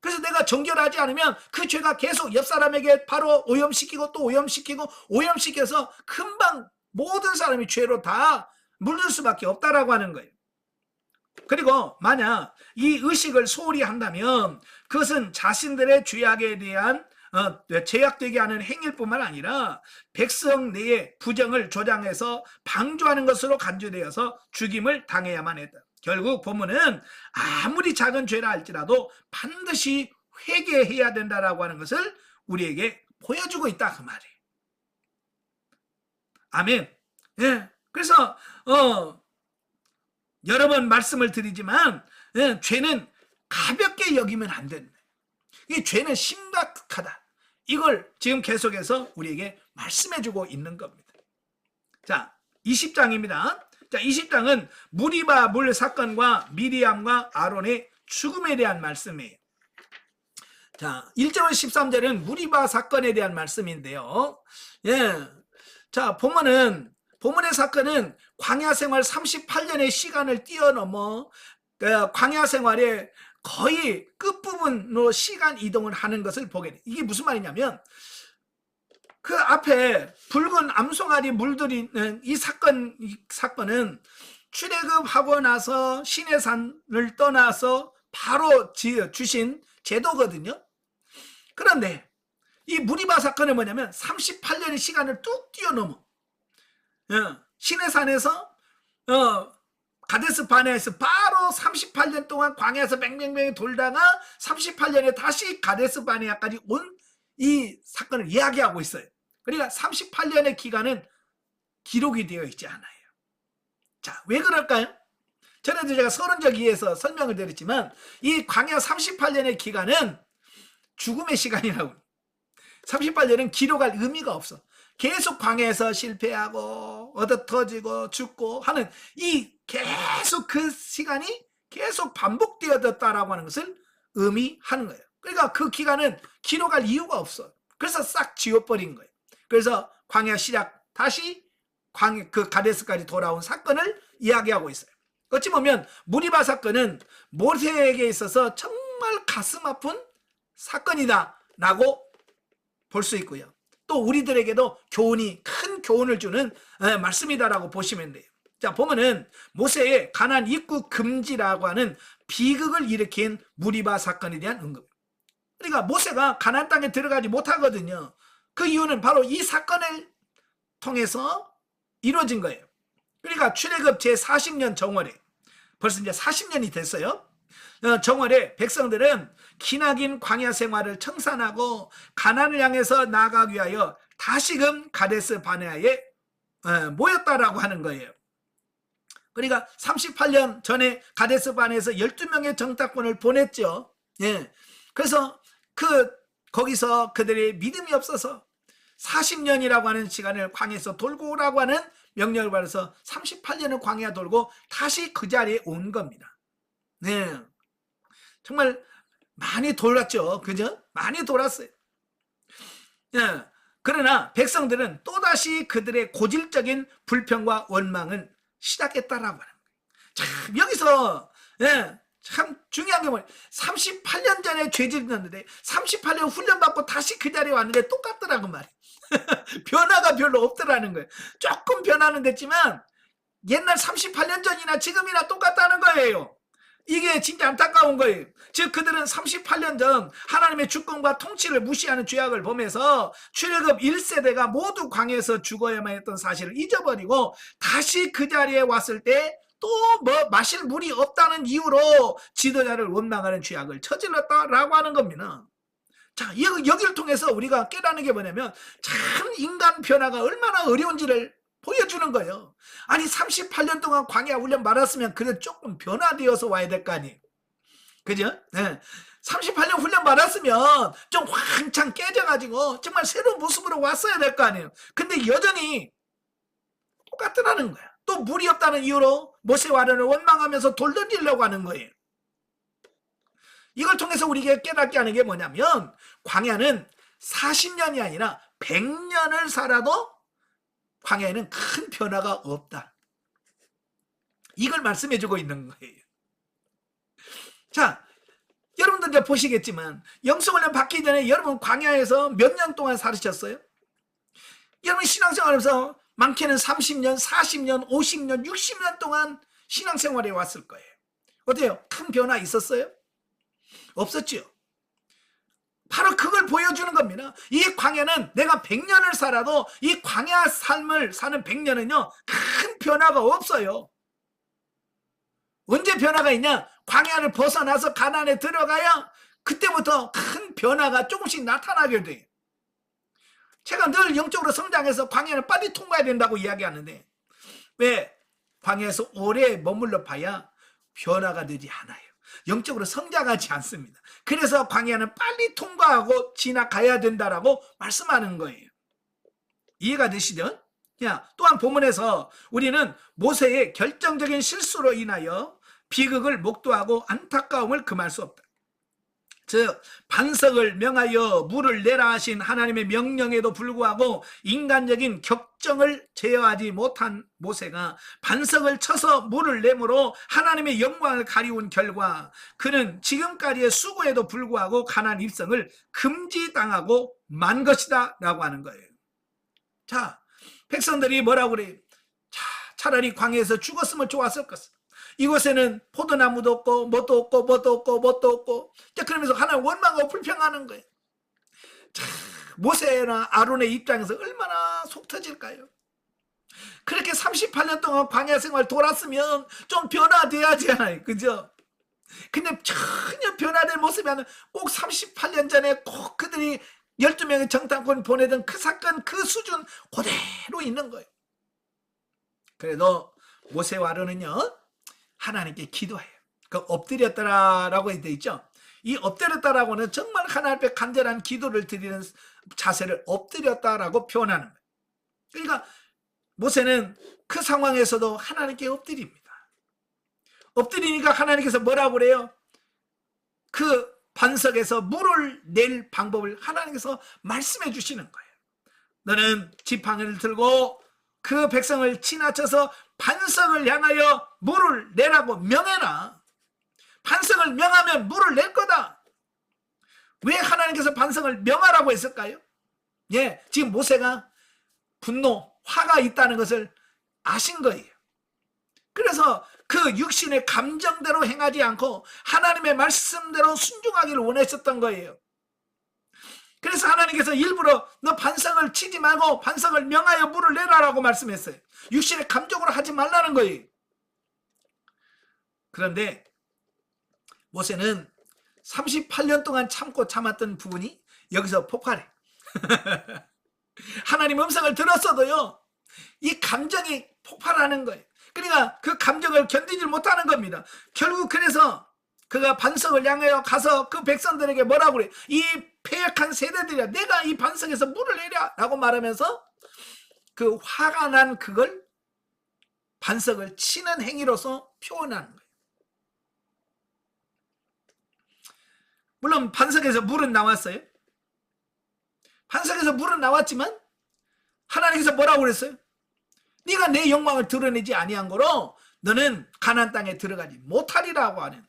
그래서 내가 정결하지 않으면 그 죄가 계속 옆 사람에게 바로 오염시키고 또 오염시켜서 금방 모든 사람이 죄로 다 물들 수밖에 없다라고 하는 거예요. 그리고 만약 이 의식을 소홀히 한다면 그것은 자신들의 죄악에 대한 제약되게 하는 행위일 뿐만 아니라 백성 내의 부정을 조장해서 방조하는 것으로 간주되어서 죽임을 당해야만 했다. 결국 본문은 아무리 작은 죄라 할지라도 반드시 회개해야 된다라고 하는 것을 우리에게 보여주고 있다 그 말이에요. 아멘. 그래서 여러 번 말씀을 드리지만 죄는 가볍게 여기면 안 된다. 이 죄는 심각하다. 이걸 지금 계속해서 우리에게 말씀해주고 있는 겁니다. 자, 20장입니다. 자, 20장은 무리바 물 사건과 미리암과 아론의 죽음에 대한 말씀이에요. 자, 1절부터 13절은 무리바 사건에 대한 말씀인데요. 자, 본문의 사건은 광야 생활 38년의 시간을 뛰어넘어 광야 생활에 거의 끝부분으로 시간 이동을 하는 것을 보게 돼요. 이게 무슨 말이냐면 그 앞에 붉은 암송아리 물들이는 이 사건은 출애굽하고 나서 시내산을 떠나서 바로 주신 제도거든요. 그런데 이 무리바 사건은 뭐냐면 38년의 시간을 뚝 뛰어넘어 시내산에서 가데스 바네아에서 바로 38년 동안 광야에서 맹맹맹 돌다가 38년에 다시 가데스 바네아까지 온 이 사건을 이야기하고 있어요. 그러니까 38년의 기간은 기록이 되어 있지 않아요. 자, 왜 그럴까요? 전에도 제가 서론적 2에서 설명을 드렸지만 이 광야 38년의 기간은 죽음의 시간이라고. 38년은 기록할 의미가 없어. 계속 광야에서 실패하고 얻어 터지고 죽고 하는 이 계속 그 시간이 계속 반복되어졌다라고 하는 것을 의미하는 거예요. 그러니까 그 기간은 기록할 이유가 없어. 그래서 싹 지워버린 거예요. 그래서 광야 시작 다시 그 가데스까지 돌아온 사건을 이야기하고 있어요. 어찌 보면 무리바 사건은 모세에게 있어서 정말 가슴 아픈 사건이다 라고 볼 수 있고요. 또 우리들에게도 큰 교훈을 주는 말씀이다라고 보시면 돼요. 자, 보면은 모세의 가나안 입국 금지라고 하는 비극을 일으킨 무리바 사건에 대한 언급. 그러니까 모세가 가나안 땅에 들어가지 못하거든요. 그 이유는 바로 이 사건을 통해서 이루어진 거예요. 그러니까 출애굽 제40년 정월에 벌써 이제 40년이 됐어요. 정월에 백성들은 기나긴 광야 생활을 청산하고 가나안을 향해서 나아가기 위하여 다시금 가데스 바네아에 모였다라고 하는 거예요. 그러니까 38년 전에 가데스 바네아에서 12명의 정탐꾼을 보냈죠. 예. 그래서 거기서 그들의 믿음이 없어서 40년이라고 하는 시간을 광야에서 돌고 오라고 하는 명령을 받아서 38년을 광야 돌고 다시 그 자리에 온 겁니다. 네. 정말 많이 돌았죠. 그죠? 많이 돌았어요. 예. 그러나 백성들은 또다시 그들의 고질적인 불평과 원망을 시작했다라고 하는 거예요. 참 여기서 참 중요한 게 뭐냐, 38년 전에 죄짓었는데 38년 훈련받고 다시 그 자리에 왔는데 똑같더라고 말이에요. 변화가 별로 없더라는 거예요. 조금 변화는 됐지만 옛날 38년 전이나 지금이나 똑같다는 거예요. 이게 진짜 안타까운 거예요. 즉 그들은 38년 전 하나님의 주권과 통치를 무시하는 죄악을 보면서 출애굽 1세대가 모두 광야에서 죽어야만 했던 사실을 잊어버리고 다시 그 자리에 왔을 때 또 마실 물이 없다는 이유로 지도자를 원망하는 죄악을 저질렀다라고 하는 겁니다. 자, 여기를 통해서 우리가 깨닫는 게 뭐냐면 참 인간 변화가 얼마나 어려운지를 보여주는 거예요. 아니 38년 동안 광야 훈련 받았으면 그래 조금 변화되어서 와야 될 거 아니에요. 그죠? 네. 38년 훈련 받았으면 좀 왕창 깨져가지고 정말 새로운 모습으로 왔어야 될 거 아니에요. 근데 여전히 똑같더라는 거야. 또 물이 없다는 이유로 모세와 아론을 원망하면서 돌 던지려고 하는 거예요. 이걸 통해서 우리에게 깨닫게 하는 게 뭐냐면 광야는 40년이 아니라 100년을 살아도 광야에는 큰 변화가 없다. 이걸 말씀해주고 있는 거예요. 자, 여러분들 이제 보시겠지만 영성훈련 받기 전에 여러분 광야에서 몇 년 동안 살으셨어요? 여러분 신앙생활하면서 많게는 30년, 40년, 50년, 60년 동안 신앙생활에 왔을 거예요. 어때요? 큰 변화 있었어요? 없었죠. 바로 그걸 보여주는 겁니다. 이 광야는 내가 100년을 살아도 이 광야 삶을 사는 100년은요 큰 변화가 없어요. 언제 변화가 있냐? 광야를 벗어나서 가나안에 들어가야 그때부터 큰 변화가 조금씩 나타나게 돼요. 제가 늘 영적으로 성장해서 광야를 빨리 통과해야 된다고 이야기하는데 왜? 광야에서 오래 머물러 봐야 변화가 되지 않아요. 영적으로 성장하지 않습니다. 그래서 광야는 빨리 통과하고 지나가야 된다라고 말씀하는 거예요. 이해가 되시죠? 또한 본문에서 우리는 모세의 결정적인 실수로 인하여 비극을 목도하고 안타까움을 금할 수 없다. 즉 반석을 명하여 물을 내라 하신 하나님의 명령에도 불구하고 인간적인 격정을 제어하지 못한 모세가 반석을 쳐서 물을 내므로 하나님의 영광을 가리운 결과 그는 지금까지의 수고에도 불구하고 가나안 입성을 금지당하고 만 것이다 라고 하는 거예요. 자, 백성들이 뭐라고 그래요? 차라리 광야에서 죽었으면 좋았을 것을. 이곳에는 포도나무도 없고 뭣도 없고 뭣도 없고 뭣도 없고 그러면서 하나님 원망하고 불평하는 거예요. 자, 모세나 아론의 입장에서 얼마나 속 터질까요? 그렇게 38년 동안 광야 생활 돌았으면 좀 변화돼야지 않아요. 그죠? 근데 전혀 변화된 모습이 아니라 꼭 38년 전에 꼭 그들이 12명의 정탐꾼 보내던 그 사건 그 수준 그대로 있는 거예요. 그래도 모세와 아론은요 하나님께 기도해요. 그 엎드렸다라고 되어 있죠. 이 엎드렸다라고는 정말 하나님 앞에 간절한 기도를 드리는 자세를 엎드렸다라고 표현하는 거예요. 그러니까 모세는 그 상황에서도 하나님께 엎드립니다. 엎드리니까 하나님께서 뭐라고 그래요? 그 반석에서 물을 낼 방법을 하나님께서 말씀해 주시는 거예요. 너는 지팡이를 들고 그 백성을 지나쳐서 반석을 향하여 물을 내라고 명해라. 반석을 명하면 물을 낼 거다. 왜 하나님께서 반석을 명하라고 했을까요? 예, 지금 모세가 분노, 화가 있다는 것을 아신 거예요. 그래서 그 육신의 감정대로 행하지 않고 하나님의 말씀대로 순종하기를 원했었던 거예요. 그래서 하나님께서 일부러 너 반석을 치지 말고 반석을 명하여 물을 내라라고 말씀했어요. 육신의 감정으로 하지 말라는 거예요. 그런데 모세는 38년 동안 참고 참았던 부분이 여기서 폭발해. 하나님 음성을 들었어도요, 이 감정이 폭발하는 거예요. 그러니까 그 감정을 견디지 못하는 겁니다. 결국 그래서 그가 반석을 향하여 가서 그 백성들에게 뭐라고 그래? 이 패역한 세대들이야, 내가 이 반석에서 물을 내랴 라고 말하면서 그 화가 난 그걸 반석을 치는 행위로서 표현하는 거예요. 물론 반석에서 물은 나왔어요. 반석에서 물은 나왔지만 하나님께서 뭐라고 그랬어요? 네가 내 영광을 드러내지 아니한 거로 너는 가나안 땅에 들어가지 못하리라고 하는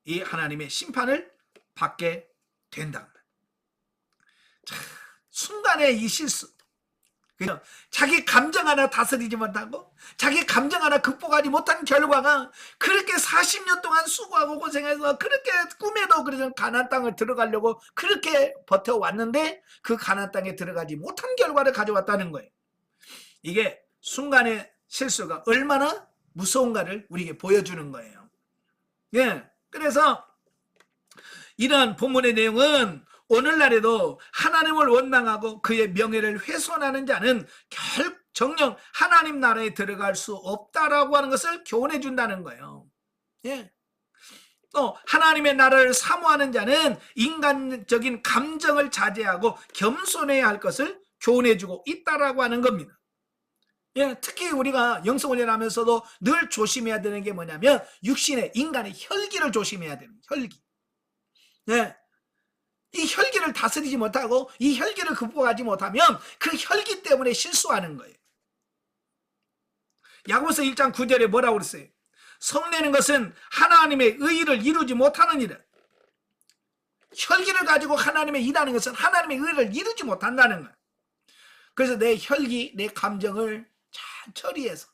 이 하나님의 심판을 받게 된다. 자, 순간의 이 실수, 자기 감정 하나 다스리지 못하고 자기 감정 하나 극복하지 못한 결과가 그렇게 40년 동안 수고하고 고생해서 그렇게 꿈에도 그래서 가나안 땅을 들어가려고 그렇게 버텨왔는데 그 가나안 땅에 들어가지 못한 결과를 가져왔다는 거예요. 이게 순간의 실수가 얼마나 무서운가를 우리에게 보여주는 거예요. 예, 그래서 이러한 본문의 내용은 오늘날에도 하나님을 원망하고 그의 명예를 훼손하는 자는 정녕 하나님 나라에 들어갈 수 없다라고 하는 것을 교훈해 준다는 거예요. 예. 또 하나님의 나라를 사모하는 자는 인간적인 감정을 자제하고 겸손해야 할 것을 교훈해 주고 있다라고 하는 겁니다. 예, 특히 우리가 영성훈련하면서도 늘 조심해야 되는 게 뭐냐면 육신의 인간의 혈기를 조심해야 되는 거예요. 혈기. 예. 이 혈기를 다스리지 못하고 이 혈기를 극복하지 못하면 그 혈기 때문에 실수하는 거예요. 야고보서 1장 9절에 뭐라고 그랬어요? 성내는 것은 하나님의 의의를 이루지 못하는 일이다. 혈기를 가지고 하나님의 일하는 것은 하나님의 의의를 이루지 못한다는 거예요. 그래서 내 혈기, 내 감정을 잘 처리해서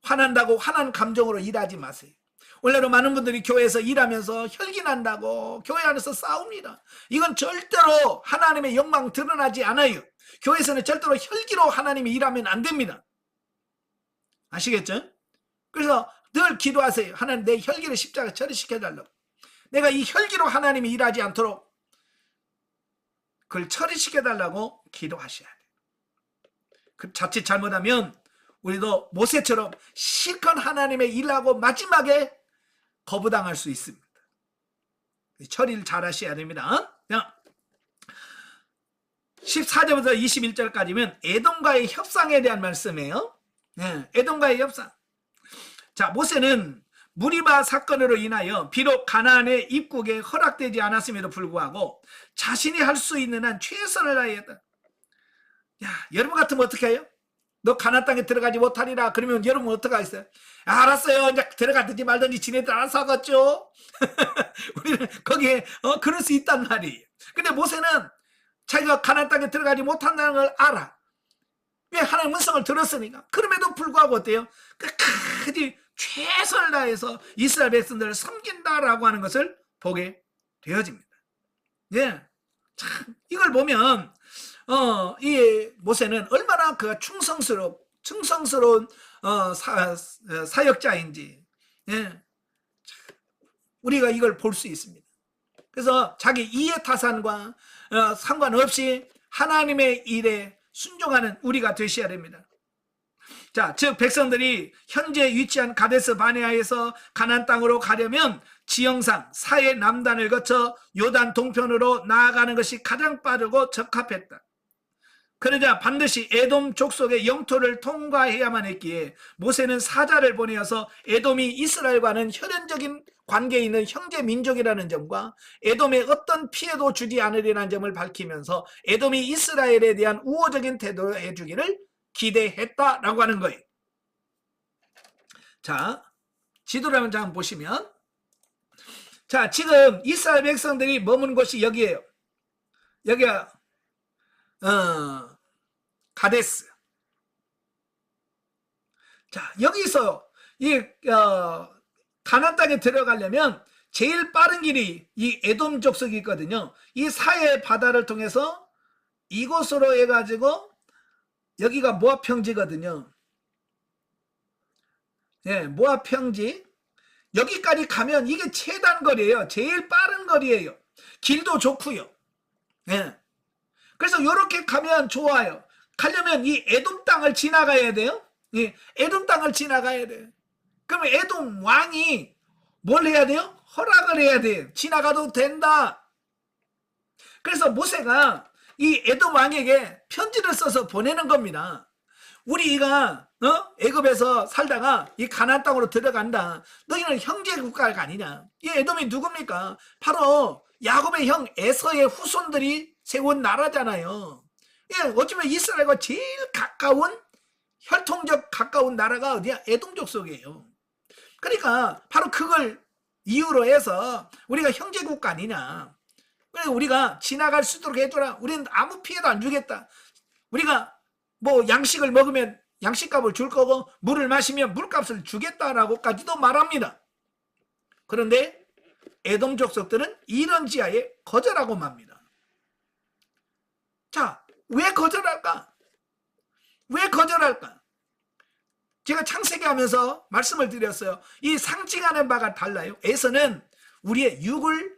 화난다고 화난 감정으로 일하지 마세요. 원래로 많은 분들이 교회에서 일하면서 혈기 난다고 교회 안에서 싸웁니다. 이건 절대로 하나님의 영광 드러나지 않아요. 교회에서는 절대로 혈기로 하나님이 일하면 안 됩니다. 아시겠죠? 그래서 늘 기도하세요. 하나님, 내 혈기를 십자가 처리시켜달라고. 내가 이 혈기로 하나님이 일하지 않도록 그걸 처리시켜달라고 기도하셔야 돼요. 그 자칫 잘못하면 우리도 모세처럼 실컷 하나님의 일하고 마지막에 거부당할 수 있습니다. 처리를 잘 하셔야 됩니다. 14절부터 21절까지면 에돔과의 협상에 대한 말씀이에요. 네, 에돔과의 협상. 자, 모세는 무리바 사건으로 인하여 비록 가나안의 입국에 허락되지 않았음에도 불구하고 자신이 할 수 있는 한 최선을 다했다. 야, 여러분 같으면 어떻게 해요? 너 가나안 땅에 들어가지 못하리라 그러면 여러분 어떻게 하겠어요? 알았어요, 이제 들어가든지 말든지 지네들 알아서 하겠죠. 우리는 거기에 그럴 수 있단 말이에요. 근데 모세는 자기가 가나안 땅에 들어가지 못한다는 걸 알아. 왜? 하나님의 음성을 들었으니까. 그럼에도 불구하고 어때요? 끝까지 최선을 다해서 이스라엘 백성들을 섬긴다라고 하는 것을 보게 되어집니다. 예, 참 이걸 보면 이 모세는 얼마나 그가 충성스러운 사역자인지, 예, 우리가 이걸 볼 수 있습니다. 그래서 자기 이해타산과 상관없이 하나님의 일에 순종하는 우리가 되셔야 됩니다. 자, 즉 백성들이 현재 위치한 가데스 바네아에서 가나안 땅으로 가려면 지형상 사해 남단을 거쳐 요단 동편으로 나아가는 것이 가장 빠르고 적합했다. 그러자 반드시 에돔 족속의 영토를 통과해야만 했기에 모세는 사자를 보내어서 에돔이 이스라엘과는 혈연적인 관계에 있는 형제 민족이라는 점과 에돔에 어떤 피해도 주지 않으리라는 점을 밝히면서 에돔이 이스라엘에 대한 우호적인 태도를 해주기를 기대했다라고 하는 거예요. 자, 지도를 한번 보시면, 자, 지금 이스라엘 백성들이 머무는 곳이 여기예요. 여기가 가데스. 자, 여기서 이 가나안 땅에 들어가려면 제일 빠른 길이 이 에돔 족속이 있거든요. 이 사해 바다를 통해서 이곳으로 해가지고 여기가 모압 평지거든요. 예, 모압 평지. 여기까지 가면 이게 최단 거리예요. 제일 빠른 거리예요. 길도 좋고요. 예. 그래서 이렇게 가면 좋아요. 가려면 이 에돔 땅을 지나가야 돼요. 예, 에돔 땅을 지나가야 돼요. 그러면 에돔 왕이 뭘 해야 돼요? 허락을 해야 돼요. 지나가도 된다. 그래서 모세가 이 에돔 왕에게 편지를 써서 보내는 겁니다. 우리가 애굽에서 살다가 이 가나안 땅으로 들어간다. 너희는 형제 국가가 아니냐. 이 에돔이 누굽니까? 바로 야곱의 형 에서의 후손들이 세운 나라잖아요. 예, 어쩌면 이스라엘과 제일 가까운 혈통적 가까운 나라가 어디야? 에돔 족속이에요. 그러니까 바로 그걸 이유로 해서 우리가 형제 국가 아니냐. 그래서 우리가 지나갈 수 있도록 해줘라. 우리는 아무 피해도 안 주겠다. 우리가 뭐 양식을 먹으면 양식값을 줄 거고 물을 마시면 물값을 주겠다라고까지도 말합니다. 그런데 에돔 족속들은 이런 지하에 거절하고 맙니다. 자, 왜 거절할까? 왜 거절할까? 제가 창세기 하면서 말씀을 드렸어요. 이 상징하는 바가 달라요. 에서는 우리의 육을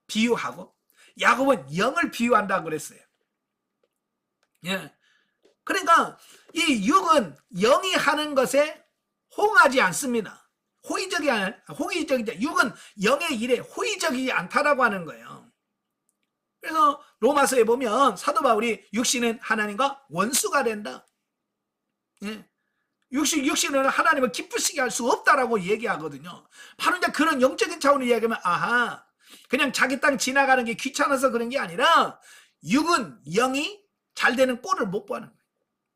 비유하고 야곱은 영을 비유한다고 그랬어요. 예. 그러니까 이 육은 영이 하는 것에 호응하지 않습니다. 호의적이지, 육은 영의 일에 호의적이지 않다라고 하는 거예요. 그래서 로마서에 보면 사도 바울이 육신은 하나님과 원수가 된다. 예. 육신은 하나님을 기쁘시게 할 수 없다라고 얘기하거든요. 바로 이제 그런 영적인 차원을 이야기하면, 아하, 그냥 자기 땅 지나가는 게 귀찮아서 그런 게 아니라 육은 영이 잘 되는 꼴을 못 보는 거예요.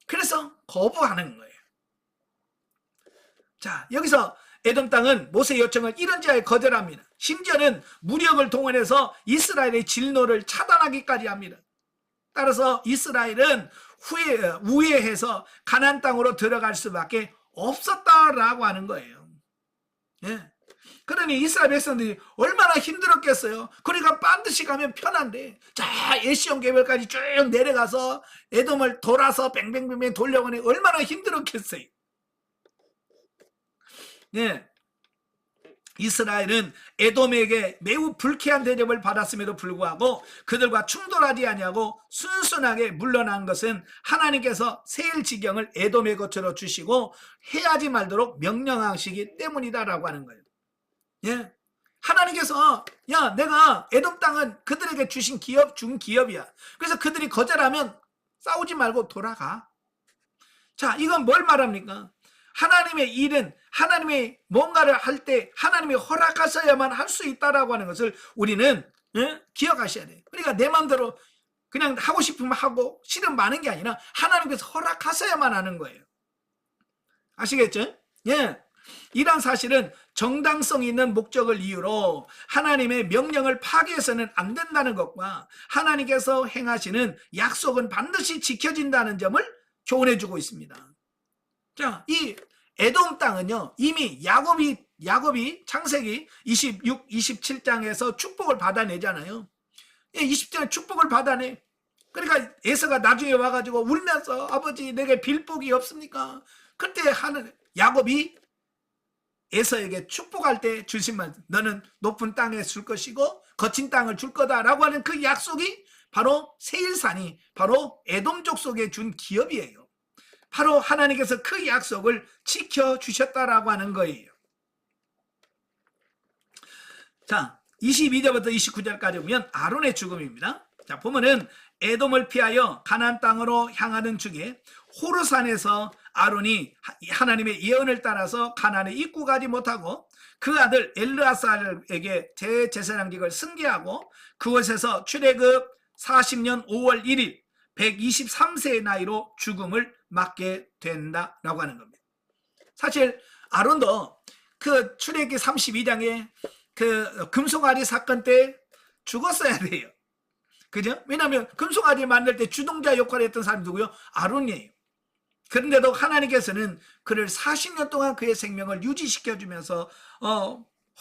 그래서 거부하는 거예요. 자, 여기서 에돔 땅은 모세의 요청을 이런 지하에 거절합니다. 심지어는 무력을 동원해서 이스라엘의 진로를 차단하기까지 합니다. 따라서 이스라엘은 우회해서 가나안 땅으로 들어갈 수밖에 없었다라고 하는 거예요. 예. 그러니 이스라엘 백성들이 얼마나 힘들었겠어요. 그러니까 반드시 가면 편한데, 자, 에시온 개별까지 쭉 내려가서 에돔을 돌아서 뱅뱅뱅뱅 돌려보니 얼마나 힘들었겠어요. 네. 이스라엘은 에돔에게 매우 불쾌한 대접을 받았음에도 불구하고 그들과 충돌하지 아니하고 순순하게 물러난 것은 하나님께서 세일지경을 에돔의 것으로 주시고 해하지 말도록 명령하시기 때문이다라고 하는 거예요. 예. 하나님께서, 야, 내가 에돔 땅은 그들에게 주신 준 기업이야. 그래서 그들이 거절하면 싸우지 말고 돌아가. 자, 이건 뭘 말합니까? 하나님의 일은 하나님의 뭔가를 할 때 하나님이 허락하셔야만 할 수 있다라고 하는 것을 우리는 기억하셔야 돼요. 그러니까 내 마음대로 그냥 하고 싶으면 하고 싫으면 마는 게 아니라 하나님께서 허락하셔야만 하는 거예요. 아시겠죠? 예. 이런 사실은 정당성 있는 목적을 이유로 하나님의 명령을 파기해서는 안 된다는 것과 하나님께서 행하시는 약속은 반드시 지켜진다는 점을 교훈해주고 있습니다. 자, 이 에돔 땅은요, 이미 야곱이 창세기 26, 27장에서 축복을 받아내잖아요. 20장에 축복을 받아내. 그러니까 에서가 나중에 와가지고 울면서, 아버지 내게 빌복이 없습니까? 그때 야곱이 에서에게 축복할 때 주신 말, 너는 높은 땅에 줄 것이고 거친 땅을 줄 거다라고 하는 그 약속이 바로 세일산이 바로 에돔 족속에 준 기업이에요. 바로 하나님께서 그 약속을 지켜주셨다라고 하는 거예요. 자, 22절부터 29절까지 보면 아론의 죽음입니다. 자, 보면은 에돔을 피하여 가나안 땅으로 향하는 중에 호르산에서 아론이 하나님의 예언을 따라서 가나안에 입국하지 못하고 그 아들 엘르아살에게 대제사장직을 승계하고 그곳에서 출애굽 40년 5월 1일 123세의 나이로 죽음을 맞게 된다라고 하는 겁니다. 사실 아론도 그 출애굽기 32장에 그 금송아지 사건 때 죽었어야 돼요. 그죠? 왜냐하면 금송아지 만들 때 주동자 역할을 했던 사람이 누구요? 아론이에요. 그런데도 하나님께서는 그를 40년 동안 그의 생명을 유지시켜주면서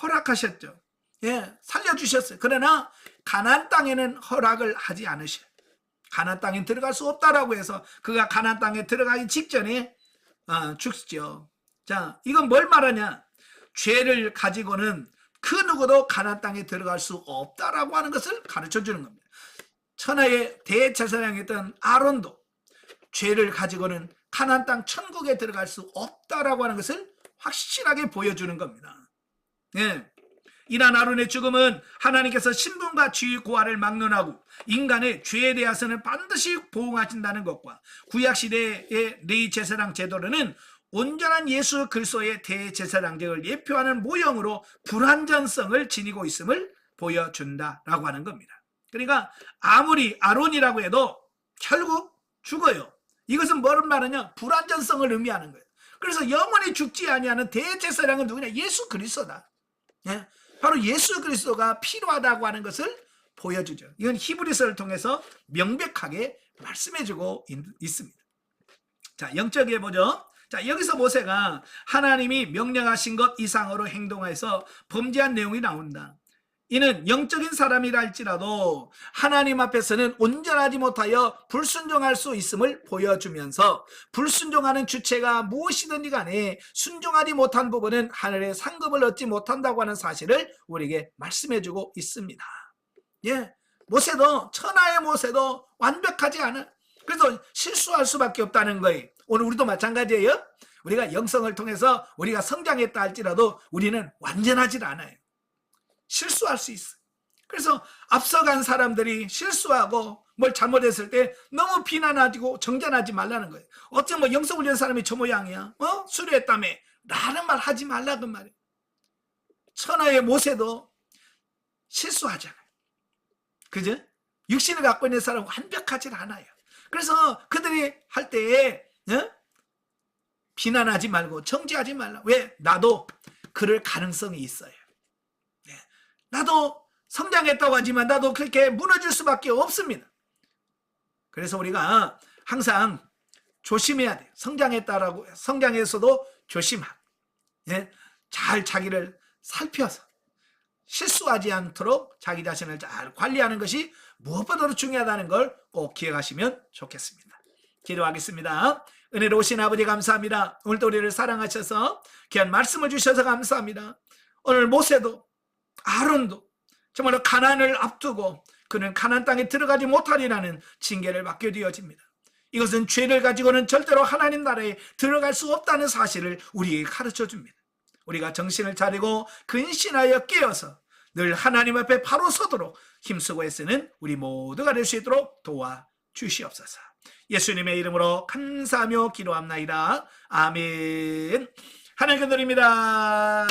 허락하셨죠. 예, 살려주셨어요. 그러나 가나안 땅에는 허락을 하지 않으셔요. 가나안 땅에 들어갈 수 없다라고 해서 그가 가나안 땅에 들어가기 직전에 죽죠. 자, 이건 뭘 말하냐? 죄를 가지고는 그 누구도 가나안 땅에 들어갈 수 없다라고 하는 것을 가르쳐 주는 겁니다. 천하의 대제사장이었던 아론도 죄를 가지고는 가나안 땅 천국에 들어갈 수 없다라고 하는 것을 확실하게 보여주는 겁니다. 예. 이러한 아론의 죽음은 하나님께서 신분과 지위 고하를 막론하고 인간의 죄에 대해서는 반드시 보응하신다는 것과 구약시대의 레위 제사장 제도로는 온전한 예수 그리스도의 대제사장직을 예표하는 모형으로 불완전성을 지니고 있음을 보여준다라고 하는 겁니다. 그러니까 아무리 아론이라고 해도 결국 죽어요. 이것은 뭘 말하냐? 불완전성을 의미하는 거예요. 그래서 영원히 죽지 아니하는 대제사장은 누구냐? 예수 그리스도다. 예? 바로 예수 그리스도가 필요하다고 하는 것을 보여주죠. 이건 히브리서를 통해서 명백하게 말씀해주고 있습니다. 자, 영적에 보죠. 자, 여기서 모세가 하나님이 명령하신 것 이상으로 행동해서 범죄한 내용이 나온다. 이는 영적인 사람이라 할지라도 하나님 앞에서는 온전하지 못하여 불순종할 수 있음을 보여주면서 불순종하는 주체가 무엇이든지 간에 순종하지 못한 부분은 하늘의 상급을 얻지 못한다고 하는 사실을 우리에게 말씀해주고 있습니다. 예, 모세도 천하의 모세도 완벽하지 않아. 그래서 실수할 수밖에 없다는 거예요. 오늘 우리도 마찬가지예요. 우리가 영성을 통해서 우리가 성장했다 할지라도 우리는 완전하지 않아요. 실수할 수 있어. 그래서 앞서간 사람들이 실수하고 뭘 잘못했을 때 너무 비난하고 정죄하지 말라는 거예요. 어쩌면 뭐 영성훈련 사람이 저 모양이야. 수료했다며 라는 말 하지 말라 그 말이에요. 천하의 모세도 실수하잖아요. 그죠? 육신을 갖고 있는 사람은 완벽하지 않아요. 그래서 그들이 할 때에 비난하지 말고 정죄하지 말라. 왜? 나도 그럴 가능성이 있어요. 나도 성장했다고 하지만 나도 그렇게 무너질 수밖에 없습니다. 그래서 우리가 항상 조심해야 돼요. 성장했다라고 성장해서도 조심하고, 예? 잘 자기를 살펴서 실수하지 않도록 자기 자신을 잘 관리하는 것이 무엇보다도 중요하다는 걸 꼭 기억하시면 좋겠습니다. 기도하겠습니다. 은혜로우신 아버지 감사합니다. 오늘도 우리를 사랑하셔서 귀한 말씀을 주셔서 감사합니다. 오늘 모세도 아론도 정말로 가나안을 앞두고 그는 가나안 땅에 들어가지 못하리라는 징계를 받게 되어집니다. 이것은 죄를 가지고는 절대로 하나님 나라에 들어갈 수 없다는 사실을 우리에게 가르쳐 줍니다. 우리가 정신을 차리고 근신하여 깨어서 늘 하나님 앞에 바로 서도록 힘쓰고 애쓰는 우리 모두가 될 수 있도록 도와주시옵소서. 예수님의 이름으로 감사하며 기도합나이다. 아멘. 하나님께 드립니다.